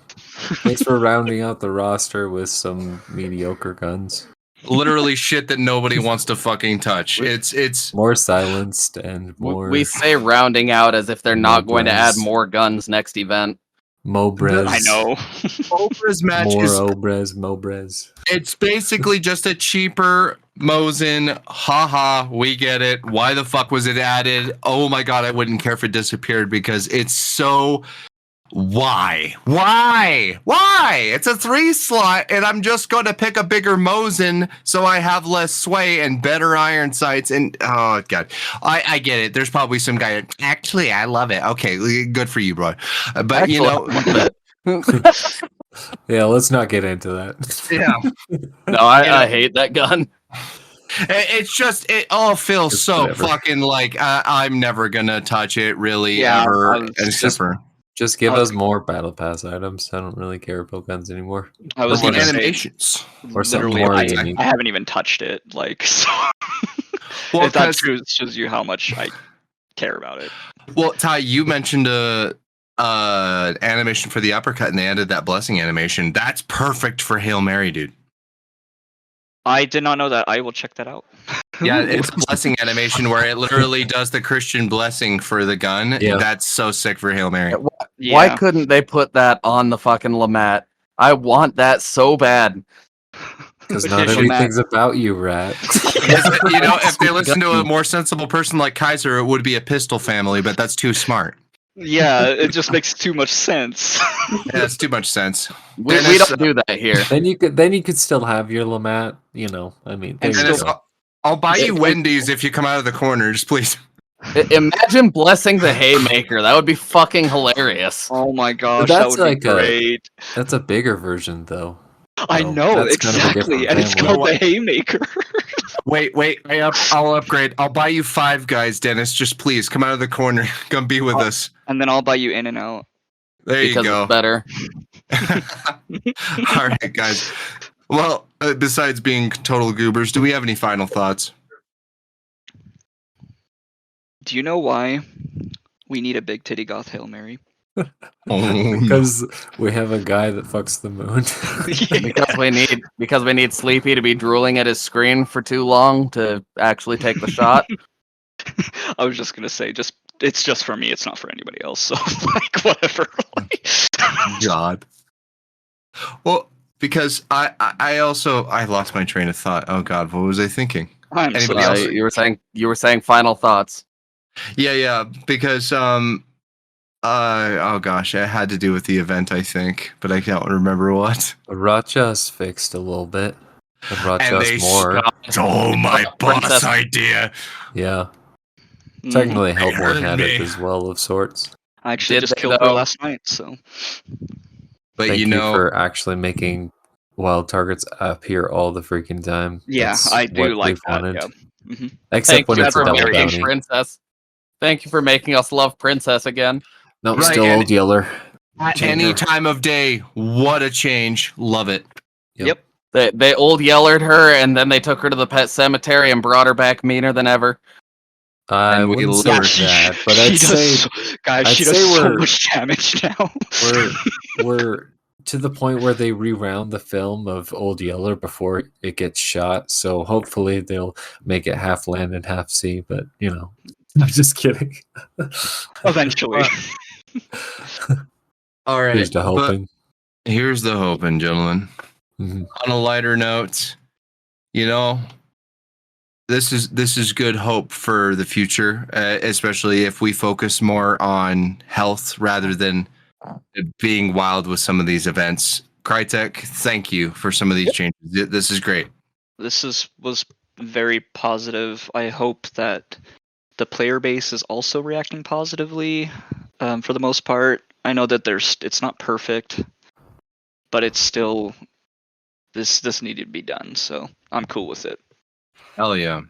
Thanks for rounding out the roster with some mediocre guns. Literally shit that nobody wants to fucking touch. It's More silenced and more We say rounding out as if they're not going to add Mobrez. more guns next event. Mobrez. I know. Oprah's match More is Mobrez. it's basically just a cheaper Mosin. Haha, we get it. Why the fuck was it added? Oh my god, I wouldn't care if it disappeared because it's so why? It's a 3 slot, and I'm just going to pick a bigger Mosin so I have less sway and better iron sights. And oh god, I get it. There's probably some guy. Actually, I love it. Okay, good for you, bro. But you know, Yeah, let's not get into that. yeah. No, I hate that gun. It's just it all feels Just so whatever. fucking like I'm never gonna touch it really Yeah, ever, I was except just- for Just give I was- us more battle pass items. I don't really care about guns anymore. I was the gonna say, animations. Or something literally, more I unique. haven't even touched it. Like, so Well, if that 'cause- shows you how much I care about it. Well, Ty, you mentioned animation for the uppercut, and they added that blessing animation. That's perfect for Hail Mary, dude. I did not know that. I will check that out. Yeah, it's a blessing animation where it literally does the Christian blessing for the gun. Yeah. That's so sick for Hail Mary. Why Yeah. couldn't they put that on the fucking Lamat? I want that so bad. Because not Petition everything's about you, Rat. You know, if they listen to a more sensible person like Kaiser, it would be a pistol family, but that's too smart. Yeah, it just makes too much sense. Yeah, that's too much sense. We Dennis, don't do that here. Then you could still have your Lamat. You know, I mean, there And you Dennis, go. I'll buy you It- Wendy's if you come out of the corners, please. Imagine blessing the haymaker. That would be fucking hilarious. Oh my gosh, That's that would like be great. That's a bigger version, though. I So, know, that's kind of a different exactly. And it's family. called the Haymaker. Wait, I'll upgrade. I'll buy you 5 Guys, Dennis. Just please come out of the corner. Come be with us. And then I'll buy you In and Out. There you Because go. it's better. All right, guys. Well, besides being total goobers, do we have any final thoughts? Do you know why we need a big titty goth Hail Mary? Because we have a guy that fucks the moon. Because we need Sleepy to be drooling at his screen for too long to actually take the shot. I was just gonna say, it's just for me. It's not for anybody else. So like, whatever. God. Well, because I lost my train of thought. Oh God, what was I thinking? I'm Anybody sorry. else? You were saying final thoughts. Yeah, because oh gosh, it had to do with the event, I think, but I can't remember what. Racha's fixed a little bit. And Racha's they more. Oh, my boss Princess. idea. Yeah. Mhm. Technically, They Hellborn heard had it me. as well, of sorts. I actually Did just they, killed her though? last night. So But Thank you you know, for actually making wild targets appear all the freaking time. yeah, That's I do what like we've that. wanted. Yeah. Mhm. Except Thank when you it's a for double making bounty. Princess. Thank you for making us love Princess again. No, Right, still and- Old Yeller. at any time of day, what a change. Love it. Yep. They old yellered her and then they took her to the pet cemetery and brought her back meaner than ever. I And we wouldn't love say her. that, but she I'd does say guys, I'd she say does so we're- much damage now. we're to the point where they rewound the film of Old Yeller before it gets shot. So hopefully they'll make it half land and half sea. But you know, I'm just kidding. Eventually. All right. Here's to hoping. Here's the hoping, gentlemen. Mhm. On a lighter note, you know, this is good hope for the future, especially if we focus more on health rather than being wild with some of these events. Crytek, thank you for some of these changes. This is great. Was very positive. I hope that the player base is also reacting positively for the most part. I know that it's not perfect, but it's still this needed to be done, so I'm cool with it. Hell yeah.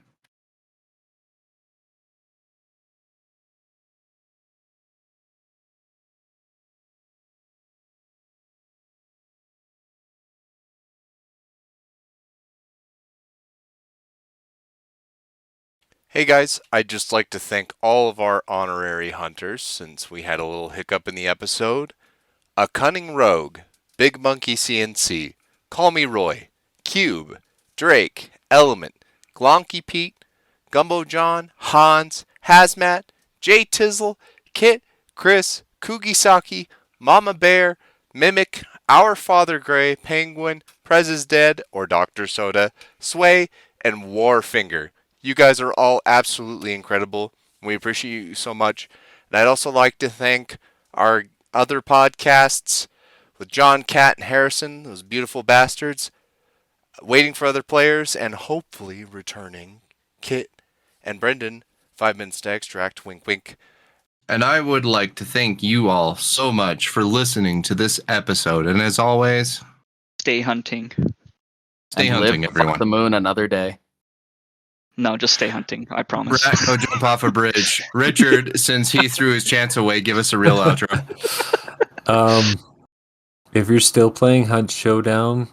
Hey guys, I'd just like to thank all of our honorary hunters since we had a little hiccup in the episode. A Cunning Rogue, Big Monkey CNC, Call Me Roy, Cube, Drake, Element, Glonky Pete, Gumbo John, Hans, Hazmat, Jay Tizzle, Kit, Chris, Kugisaki, Mama Bear, Mimic, Our Father Gray, Penguin, Prez is Dead, or Dr. Soda, Sway, and Warfinger. You guys are all absolutely incredible. We appreciate you so much. And I'd also like to thank our other podcasts with John, Cat, and Harrison, those beautiful bastards, waiting for other players, and hopefully returning Kit and Brendan, 5 minutes to extract, wink wink. And I would like to thank you all so much for listening to this episode. And as always, Stay hunting. stay And hunting, live to fuck everyone. the moon another day. No, just stay hunting. I promise. Rat, go jump off a bridge. Richard, since he threw his chance away, give us a real outro. If you're still playing Hunt Showdown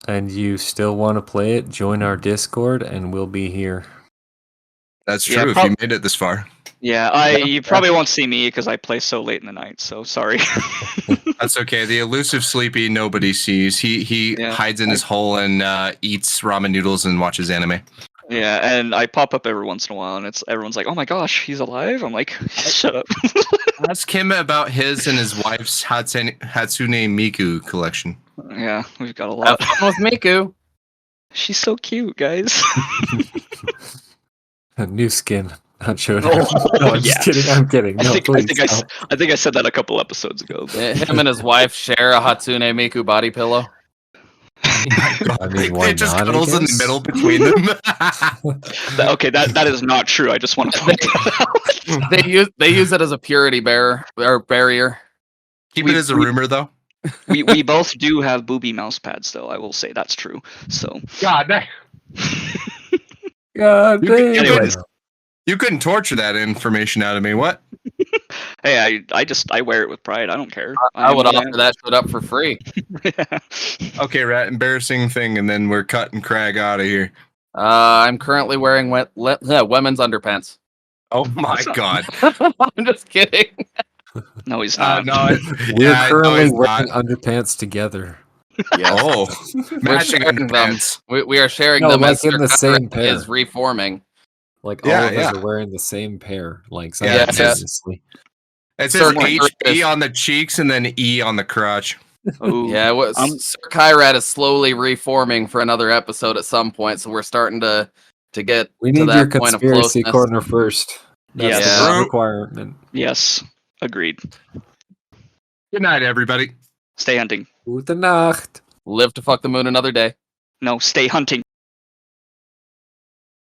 and you still want to play it, join our Discord and we'll be here. That's Yeah, true. If you made it this far, Yeah, you probably won't see me because I play so late in the night. So sorry. that's okay. The elusive sleepy nobody sees. He Yeah. hides in his hole and eats ramen noodles and watches anime. Yeah, and I pop up every once in a while, and everyone's like, "Oh my gosh, he's alive!" I'm like, "Shut up." Ask him about his and his wife's Hatsune Miku collection. Yeah, we've got a Have lot. fun with Miku. She's so cute, guys. A new skin on Showdown. Oh, No, I'm yeah. just kidding. I'm kidding. No, I please. think I said that a couple episodes ago. But... Him and his wife share a Hatsune Miku body pillow. I mean, why It just not, I cuddles in the guess? middle between them. Okay, that is not true. I just want to point that out. They use it as a purity barrier or barrier. Keep it as a rumor, though. We both do have booby mouse pads, though. I will say that's true. So God, God You could- damn. anyways. you couldn't torture that information out of me. What? Hey, I wear it with pride. I don't care. I would am- offer that shit up for free. Okay, Rat. Embarrassing thing, and then we're cutting Crag out of here. I'm currently wearing women's underpants. Oh my That's not- God. I'm just kidding. No, he's not. We're yeah, currently it's wearing not. underpants together. Yes. Oh, We're matching sharing them. underpants. We are sharing No, them like as in the their same cover is pair. reforming. Like Yeah, all of yeah. us are wearing the same pair, like Yeah, it says- simultaneously. It says Certainly HB Chris. on the cheeks and then E on the crotch. Ooh. Yeah, Sir Kyrat is slowly reforming for another episode at some point, so we're starting to get We to need that your point of conspiracy closeness. corner first. That's Yes. the Yeah. requirement. Yes. Agreed. Good night, everybody. Stay hunting. Gute Nacht. Live to fuck the moon another day. No, stay hunting.